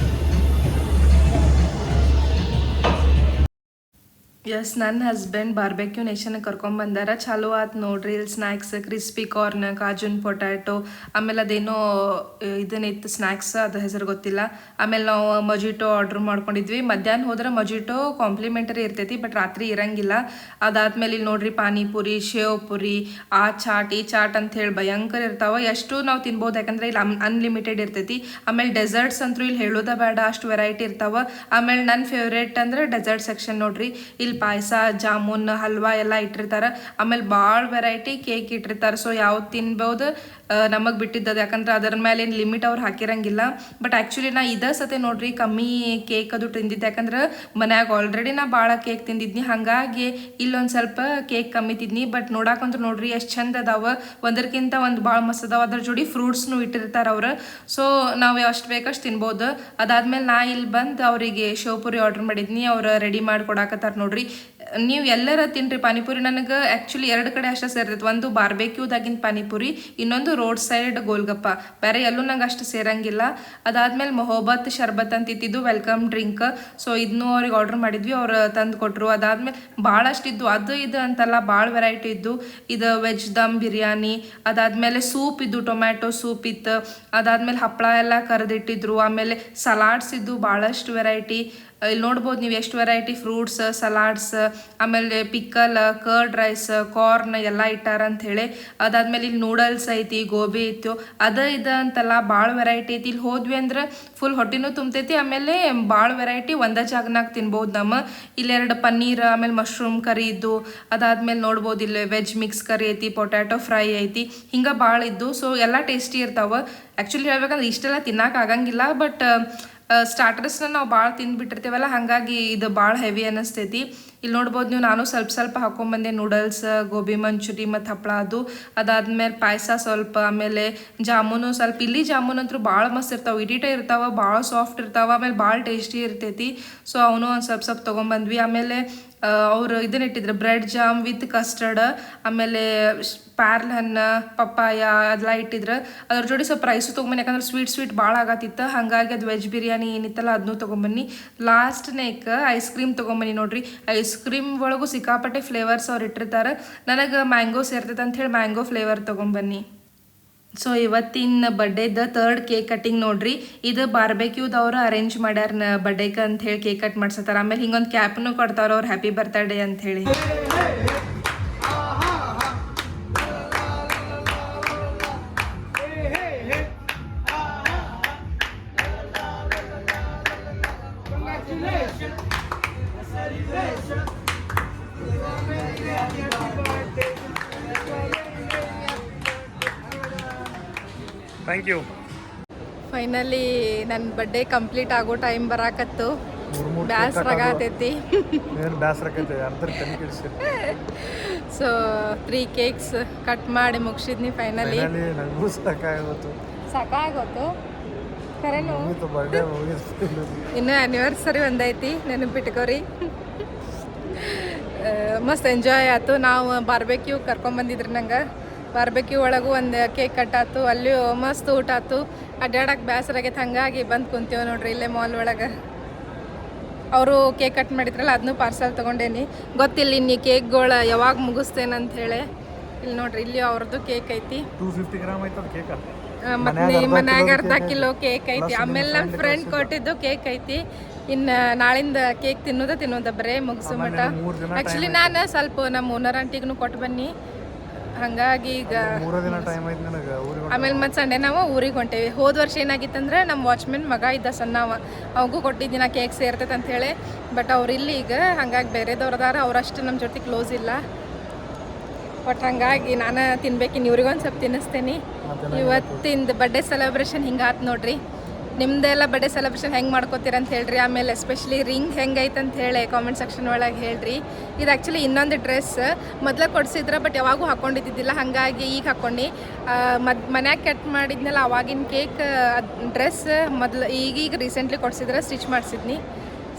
ಎಸ್, ನನ್ನ ಹಸ್ಬೆಂಡ್ ಬಾರ್ಬೆಕ್ಯೂ ನೇಷನ್ ಕರ್ಕೊಂಬಂದಾರ. ಚಾಲೂ ಆಯ್ತು ನೋಡ್ರಿ. ಇಲ್ಲಿ ಸ್ನ್ಯಾಕ್ಸ್, ಕ್ರಿಸ್ಪಿ ಕಾರ್ನ್, ಕಾಜೂನ್ ಪೊಟ್ಯಾಟೊ, ಆಮೇಲೆ ಅದೇನೋ ಇದನ್ನಿತ್ತು ಸ್ನ್ಯಾಕ್ಸ್, ಅದು ಹೆಸರು ಗೊತ್ತಿಲ್ಲ. ಆಮೇಲೆ ನಾವು ಮಜಿಟೋ ಆರ್ಡ್ರ್ ಮಾಡ್ಕೊಂಡಿದ್ವಿ. ಮಧ್ಯಾಹ್ನ ಹೋದ್ರೆ ಮಜಿಟೋ ಕಾಂಪ್ಲಿಮೆಂಟರಿ ಇರ್ತೈತಿ, ಬಟ್ ರಾತ್ರಿ ಇರಂಗಿಲ್ಲ. ಅದಾದ್ಮೇಲೆ ಇಲ್ಲಿ ನೋಡ್ರಿ ಪಾನಿಪುರಿ, ಶೇವ್ ಪುರಿ, ಆ ಚಾಟ್ ಈ ಚಾಟ್ ಅಂತ ಹೇಳಿ ಭಯಂಕರ ಇರ್ತಾವ. ಎಷ್ಟು ನಾವು ತಿನ್ಬೋದು, ಯಾಕಂದ್ರೆ ಇಲ್ಲಿ ಅನ್ಲಿಮಿಟೆಡ್ ಇರ್ತೈತಿ. ಆಮೇಲೆ ಡೆಸರ್ಟ್ಸ್ ಅಂತೂ ಇಲ್ಲಿ ಹೇಳೋದ ಬೇಡ, ಅಷ್ಟು ವೆರೈಟಿ ಇರ್ತಾವ. ಆಮೇಲೆ ನನ್ನ ಫೇವ್ರೇಟ್ ಅಂದ್ರೆ ಡೆಸರ್ಟ್ ಸೆಕ್ಷನ್ ನೋಡ್ರಿ. ಇಲ್ಲಿ ಪಾಯಸ, ಜಾಮೂನ್, ಹಲ್ವಾ ಎಲ್ಲ ಇಟ್ಟಿರ್ತಾರೆ. ಆಮೇಲೆ ಭಾಳ ವೆರೈಟಿ ಕೇಕ್ ಇಟ್ಟಿರ್ತಾರೆ. ಸೊ ಯಾವ್ದು ತಿನ್ಬೋದು ನಮಗೆ ಬಿಟ್ಟಿದ್ದದು, ಯಾಕಂದ್ರೆ ಅದರ ಮೇಲೆ ಏನು ಲಿಮಿಟ್ ಅವ್ರು ಹಾಕಿರಂಗಿಲ್ಲ. ಬಟ್ ಆ್ಯಕ್ಚುಲಿ ನಾ ಇದೇ ಸತೆ ನೋಡ್ರಿ ಕಮ್ಮಿ ಕೇಕ್ ಅದು ತಿಂದಿದ್ದೆ, ಯಾಕಂದ್ರೆ ಮನ್ಯಾಗ ಆಲ್ರೆಡಿ ನಾ ಭಾಳ ಕೇಕ್ ತಿಂದಿದ್ನಿ. ಹಾಗಾಗಿ ಇಲ್ಲೊಂದು ಸ್ವಲ್ಪ ಕೇಕ್ ಕಮ್ಮಿ ತಿದ್ನಿ. ಬಟ್ ನೋಡಾಕಂತೂ ನೋಡ್ರಿ ಎಷ್ಟು ಚಂದ ಅದಾವ, ಒಂದಕ್ಕಿಂತ ಒಂದು ಭಾಳ ಮಸ್ತ್ ಅದಾವ. ಅದ್ರ ಜೋಡಿ ಫ್ರೂಟ್ಸ್ನು ಇಟ್ಟಿರ್ತಾರೆ ಅವ್ರು. ಸೊ ನಾವು ಎಷ್ಟು ಬೇಕಷ್ಟು ತಿನ್ಬೋದು. ಅದಾದ್ಮೇಲೆ ನಾ ಇಲ್ಲಿ ಬಂದು ಅವರಿಗೆ ಶೇವ್ಪುರಿ ಆರ್ಡ್ರ್ ಮಾಡಿದ್ನಿ. ಅವ್ರು ರೆಡಿ ಮಾಡಿ ಕೊಡಾಕತ್ತಾರ ನೋಡ್ರಿ. ನೀವು ಎಲ್ಲರ ತಿನ್ರಿ ಪಾನಿಪುರಿ. ನನಗೆ ಆ್ಯಕ್ಚುಲಿ 2 ಕಡೆ ಅಷ್ಟೇ ಸೇರ್ತೈತೆ. ಒಂದು ಬಾರ್ಬೆಕ್ಯೂದಾಗಿನ ಪಾನಿಪುರಿ, ಇನ್ನೊಂದು ರೋಡ್ ಸೈಡ್ ಗೋಲ್ಗಪ್ಪ. ಬೇರೆ ಎಲ್ಲೂ ನಂಗೆ ಅಷ್ಟು ಸೇರಂಗಿಲ್ಲ. ಅದಾದ್ಮೇಲೆ ಮೊಹಬ್ಬತ್ ಶರ್ಬತ್ ಅಂತ ಇತ್ತಿದ್ದು ವೆಲ್ಕಮ್ ಡ್ರಿಂಕ್. ಸೊ ಇದನ್ನೂ ಅವ್ರಿಗೆ ಆರ್ಡ್ರ್ ಮಾಡಿದ್ವಿ, ಅವ್ರು ತಂದು ಕೊಟ್ಟರು. ಅದಾದ್ಮೇಲೆ ಭಾಳಷ್ಟು ಇದ್ದು, ಅದು ಇದು ಅಂತಲ್ಲ ಭಾಳ ವೆರೈಟಿ ಇದ್ದು. ಇದು ವೆಜ್ ದಮ್ ಬಿರಿಯಾನಿ, ಅದಾದ್ಮೇಲೆ ಸೂಪ್ ಇದ್ದು, ಟೊಮ್ಯಾಟೊ ಸೂಪ್ ಇತ್ತು. ಅದಾದ್ಮೇಲೆ ಹಪ್ಪಳ ಎಲ್ಲ ಕರೆದಿಟ್ಟಿದ್ರು. ಆಮೇಲೆ ಸಲಾಡ್ಸ್ ಇದ್ದು ಭಾಳಷ್ಟು ವೆರೈಟಿ. ಇಲ್ಲಿ ನೋಡ್ಬೋದು ನೀವು ಎಷ್ಟು ವೆರೈಟಿ ಫ್ರೂಟ್ಸ್, ಸಲಾಡ್ಸ್, ಆಮೇಲೆ ಪಿಕ್ಕಲ್, ಕರ್ಡ್ ರೈಸ್, ಕಾರ್ನ್ ಎಲ್ಲ ಇಟ್ಟಾರ ಅಂತ ಹೇಳಿ. ಅದಾದ್ಮೇಲೆ ಇಲ್ಲಿ ನೂಡಲ್ಸ್ ಐತಿ, ಗೋಬಿ ಇತ್ತು, ಅದು ಇದು ಅಂತಲ್ಲ ಭಾಳ ವೆರೈಟಿ ಐತಿ. ಇಲ್ಲಿ ಹೋದ್ವಿ ಅಂದ್ರೆ ಫುಲ್ ಹೊಟ್ಟಿನೂ ತುಂಬತೈತಿ. ಆಮೇಲೆ ಭಾಳ ವೆರೈಟಿ ಒಂದೇ ಜಾಗನಾಗ ತಿನ್ಬೋದು ನಮ್ಮ. ಇಲ್ಲಿ 2 ಪನ್ನೀರ್, ಆಮೇಲೆ ಮಶ್ರೂಮ್ ಕರಿ ಇದ್ದು. ಅದಾದ್ಮೇಲೆ ನೋಡ್ಬೋದು ಇಲ್ಲಿ ವೆಜ್ ಮಿಕ್ಸ್ ಕರಿ ಐತಿ, ಪೊಟ್ಯಾಟೊ ಫ್ರೈ ಐತಿ, ಹಿಂಗೆ ಭಾಳ ಇದ್ದು. ಸೊ ಎಲ್ಲ ಟೇಸ್ಟಿ ಇರ್ತಾವೆ. ಆ್ಯಕ್ಚುಲಿ ಹೇಳ್ಬೇಕಂದ್ರೆ ಇಷ್ಟೆಲ್ಲ ತಿನ್ನಕ್ಕೆ ಆಗಂಗಿಲ್ಲ, ಬಟ್ ಸ್ಟಾರ್ಟರ್ಸ್ನ ನಾವು ಭಾಳ ತಿಂದುಬಿಟ್ಟಿರ್ತೀವಲ್ಲ, ಹಾಗಾಗಿ ಇದು ಭಾಳ ಹೆವಿ ಅನ್ನಿಸ್ತೈತಿ. ಇಲ್ಲಿ ನೋಡ್ಬೋದು ನೀವು, ನಾನು ಸ್ವಲ್ಪ ಹಾಕೊಂಡ್ಬಂದೆ. ನೂಡಲ್ಸ್, ಗೋಬಿ ಮಂಚೂರಿ ಮತ್ತು ಹಪ್ಪಳ ಅದು. ಅದಾದ್ಮೇಲೆ ಪಾಯಸ ಸ್ವಲ್ಪ, ಆಮೇಲೆ ಜಾಮೂನು ಸ್ವಲ್ಪ. ಇಲ್ಲಿ ಜಾಮೂನ್ ಅಂತೂ ಭಾಳ ಮಸ್ತ್ ಇರ್ತಾವೆ, ಇಟೀಟ ಇರ್ತಾವೆ, ಭಾಳ ಸಾಫ್ಟ್ ಇರ್ತಾವೆ, ಆಮೇಲೆ ಭಾಳ ಟೇಸ್ಟಿ ಇರ್ತೈತಿ. ಸೊ ಅವನು ಒಂದು ಸ್ವಲ್ಪ ತೊಗೊಂಬಂದ್ವಿ. ಆಮೇಲೆ ಅವರು ಇದನ್ನ ಇಟ್ಟಿದ್ರು, ಬ್ರೆಡ್ ಜಾಮ್ ವಿತ್ ಕಸ್ಟರ್ಡ್, ಆಮೇಲೆ ಪ್ಯಾರ್ಲ್ ಹಣ್ಣು, ಪಪ್ಪಾಯ ಅದೆಲ್ಲ ಇಟ್ಟಿದ್ರು. ಅದ್ರ ಜೋಡಿ ಸ್ವಲ್ಪ ರೈಸು ತೊಗೊಂಬನ್ನಿ, ಯಾಕಂದ್ರೆ ಸ್ವೀಟ್ ಭಾಳ ಆಗತ್ತಿತ್ತು. ಹಾಗಾಗಿ ಅದು ವೆಜ್ ಬಿರಿಯಾನಿ ಏನಿತ್ತಲ್ಲ ಅದನ್ನೂ ತೊಗೊಂಬನ್ನಿ. ಲಾಸ್ಟ್ನೇಕ ಐಸ್ ಕ್ರೀಮ್ ತೊಗೊಂಬನ್ನಿ ನೋಡ್ರಿ. ಐಸ್ ಕ್ರೀಮ್ ಒಳಗೂ ಸಿಕ್ಕಾಪಟ್ಟೆ ಫ್ಲೇವರ್ಸ್ ಅವ್ರು ಇಟ್ಟಿರ್ತಾರೆ. ನನಗೆ ಮ್ಯಾಂಗೋ ಸೇರ್ತೈತೆ ಅಂತ ಹೇಳಿ ಮ್ಯಾಂಗೋ ಫ್ಲೇವರ್ ತೊಗೊಂಬನ್ನಿ. ಸೊ ಇವತ್ತಿನ ಬರ್ಡೇದ 3rd ಕೇಕ್ ಕಟ್ಟಿಂಗ್ ನೋಡ್ರಿ. ಇದು ಬಾರ್ಬೆಕ್ಯೂದವ್ರು ಅರೇಂಜ್ ಮಾಡ್ಯಾರ ಬರ್ಡೇಗೆ ಅಂತ ಹೇಳಿ ಕೇಕ್ ಕಟ್ ಮಾಡ್ಸತ್ತಾರ. ಆಮೇಲೆ ಹಿಂಗೊಂದು ಕ್ಯಾಪ್ನು ಕೊಡ್ತಾರ ಅವ್ರು, ಹ್ಯಾಪಿ ಬರ್ತ್ಡೇ ಅಂತ ಹೇಳಿ. Thank you. ಫೈನಲಿ ನನ್ನ ಬರ್ಡೇ ಕಂಪ್ಲೀಟ್ ಆಗೋ ಟೈಮ್ ಬರಾಕತ್ತು. ಬ್ಯಾಸ್ರಾಗತೈತಿ. ಸೊ 3 ಕೇಕ್ಸ್ ಕಟ್ ಮಾಡಿ ಮುಗಿಸಿದ್ನಿ ಫೈನಲಿ. ಸಾಕಾಗೋತು ಖರೇನು. ಇನ್ನು ಆ್ಯನಿವರ್ಸರಿ ಒಂದೈತಿ, ನೆನಪಿಟ್ಕೋರಿ. ಮಸ್ತ್ ಎಂಜಾಯ್ ಆಯ್ತು. ನಾವು ಬಾರ್ಬೆಕ್ಯೂ ಕರ್ಕೊಂಬಂದಿದ್ರಿ ನಂಗೆ. ಬಾರ್ಬೆಕ್ಯೂ ಒಳಗೂ ಒಂದು ಕೇಕ್ ಕಟ್ಟಾತು, ಅಲ್ಲಿ ಮಸ್ತ್ ಊಟ ಆಯ್ತು. ಅಡ್ಡಾಡಕ್ಕೆ ಬೇಸರಾಗೈತೆ, ಹಾಗಾಗಿ ಬಂದು ಕುಂತೀವಿ ನೋಡ್ರಿ ಇಲ್ಲೇ ಮಾಲ್ ಒಳಗೆ. ಅವರು ಕೇಕ್ ಕಟ್ ಮಾಡಿದ್ರಲ್ಲ ಅದನ್ನೂ ಪಾರ್ಸಲ್ ತೊಗೊಂಡೇನಿ. ಗೊತ್ತಿಲ್ಲ ಇನ್ನು ಕೇಕ್ಗಳು ಯಾವಾಗ ಮುಗಿಸ್ತೇನೆ ಅಂತ ಹೇಳಿ. ಇಲ್ಲಿ ನೋಡ್ರಿ, ಇಲ್ಲಿ ಅವ್ರದ್ದು ಕೇಕ್ ಐತಿ. 250 ಗ್ರಾಮ್ ಐತದ ಕೇಕ. ಮತ್ತು ಮನ್ಯಾಗ ಅರ್ಧ ಕಿಲೋ ಕೇಕ್ ಐತಿ. ಆಮೇಲೆ ನಮ್ಮ ಫ್ರೆಂಡ್ ಕೊಟ್ಟಿದ್ದು ಕೇಕ್ ಐತಿ. ಇನ್ನು ನಾಳಿಂದ ಕೇಕ್ ತಿನ್ನೋದ ಬರೇ ಮುಗಿಸು ಮಟ. ಆ್ಯಕ್ಚುಲಿ ನಾನು ಸ್ವಲ್ಪ ನಮ್ಮ ಓನರ್ ಆಂಟಿಗೂ ಕೊಟ್ಟು ಬನ್ನಿ, ಹಾಗಾಗಿ ಈಗ ಆಮೇಲೆ ಮತ್ತು ಸಂಡೆ ನಾವು ಊರಿಗೆ ಹೊಂಟೇವಿ. ಹೋದ ವರ್ಷ ಏನಾಗಿತ್ತಂದ್ರೆ ನಮ್ಮ ವಾಚ್ಮೆನ್ ಮಗ ಇದ್ದ ಸಣ್ಣವ, ಅವಾಗೂ ಕೊಟ್ಟಿದ್ದಿನ ಕೇಕ್ ಸೇರ್ತೈತೆ ಅಂಥೇಳಿ. ಬಟ್ ಅವ್ರು ಇಲ್ಲಿ ಈಗ ಹಂಗಾಗಿ ಬೇರೆದವ್ರದಾರ, ಅವರಷ್ಟು ನಮ್ಮ ಜೊತೆ ಕ್ಲೋಸ್ ಇಲ್ಲ. ಬಟ್ ಹಾಗಾಗಿ ನಾನು ತಿನ್ಬೇಕಿನ್ನು ಇವ್ರಿಗೊಂದು ಸ್ವಲ್ಪ ತಿನ್ನಿಸ್ತೇನೆ. ಇವತ್ತಿಂದ ಬರ್ಡೇ ಸೆಲೆಬ್ರೇಷನ್ ಹಿಂಗಾತು ನೋಡ್ರಿ. ನಿಮ್ದೆಲ್ಲ ಬರ್ಡೇ ಸೆಲೆಬ್ರೇಷನ್ ಹೆಂಗೆ ಮಾಡ್ಕೋತೀರ ಅಂತ ಹೇಳ್ರಿ. ಆಮೇಲೆ ಎಸ್ಪೆಷಲಿ ರಿಂಗ್ ಹೆಂಗೈತೆ ಅಂತ ಹೇಳಿ ಕಾಮೆಂಟ್ ಸೆಕ್ಷನ್ ಒಳಗೆ ಹೇಳ್ರಿ. ಇದು ಆ್ಯಕ್ಚುಲಿ ಇನ್ನೊಂದು ಡ್ರೆಸ್ ಮೊದಲೇ ಕೊಡಿಸಿದ್ರೆ, ಬಟ್ ಯಾವಾಗೂ ಹಾಕ್ಕೊಂಡಿದ್ದಿದ್ದಿಲ್ಲ, ಹಾಗಾಗಿ ಈಗ ಹಾಕ್ಕೊಂಡು ಮನ್ಯಾಗ ಕಟ್ ಮಾಡಿದ್ನಲ್ಲ ಅವಾಗಿನ ಕೇಕ್ ಡ್ರೆಸ್ ಮೊದಲು ಈಗೀಗ ರೀಸೆಂಟ್ಲಿ ಕೊಡಿಸಿದ್ರೆ ಸ್ಟಿಚ್ ಮಾಡಿಸಿದ್ನಿ.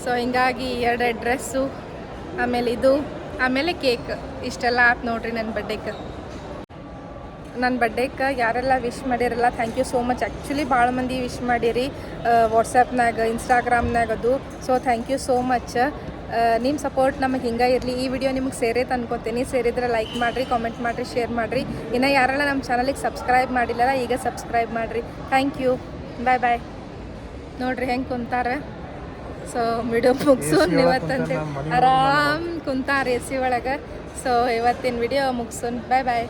ಸೊ ಹಿಂಗಾಗಿ 2 ಡ್ರೆಸ್ಸು, ಆಮೇಲೆ ಇದು, ಆಮೇಲೆ ಕೇಕ್, ಇಷ್ಟೆಲ್ಲ ಆಯ್ತು ನೋಡ್ರಿ ನನ್ನ ಬರ್ಡೇಗೆ. ನನ್ನ ಬರ್ಡೇಗೆ ಯಾರೆಲ್ಲ ವಿಶ್ ಮಾಡಿರಲ್ಲ, thank you so much. Actually ಭಾಳ ಮಂದಿ ವಿಶ್ ಮಾಡಿರಿ ವಾಟ್ಸಪ್ನಾಗ, ಇನ್ಸ್ಟಾಗ್ರಾಮ್ನಾಗ ಅದು. So thank you so much. ನಿಮ್ಮ ಸಪೋರ್ಟ್ ನಮಗೆ ಹಿಂಗೆ ಇರಲಿ. ಈ ವಿಡಿಯೋ ನಿಮಗೆ ಸೇರೈತೆ ಅನ್ಕೋತೀನಿ. ಸೇರಿದ್ರೆ ಲೈಕ್ ಮಾಡಿರಿ, ಕಾಮೆಂಟ್ ಮಾಡಿರಿ, ಶೇರ್ ಮಾಡಿರಿ. ಇನ್ನು ಯಾರೆಲ್ಲ ನಮ್ಮ ಚಾನಲಿಗೆ ಸಬ್ಸ್ಕ್ರೈಬ್ ಮಾಡಿಲ್ಲಲ್ಲ, ಈಗ ಸಬ್ಸ್ಕ್ರೈಬ್ ಮಾಡಿರಿ. ಥ್ಯಾಂಕ್ ಯು, ಬಾಯ್ ಬಾಯ್. ನೋಡಿರಿ ಹೆಂಗೆ ಕುಂತಾರೆ. ಸೊ ವಿಡಿಯೋ ಮುಗಿಸೋನ್ ಇವತ್ತಂತೆ ಆರಾಮ್ ಕುಂತಾರೆ ಎ ಸಿ ಒಳಗೆ. ಸೊ ಇವತ್ತಿನ ವಿಡಿಯೋ ಮುಗಿಸೋನ್, ಬಾಯ್ ಬಾಯ್.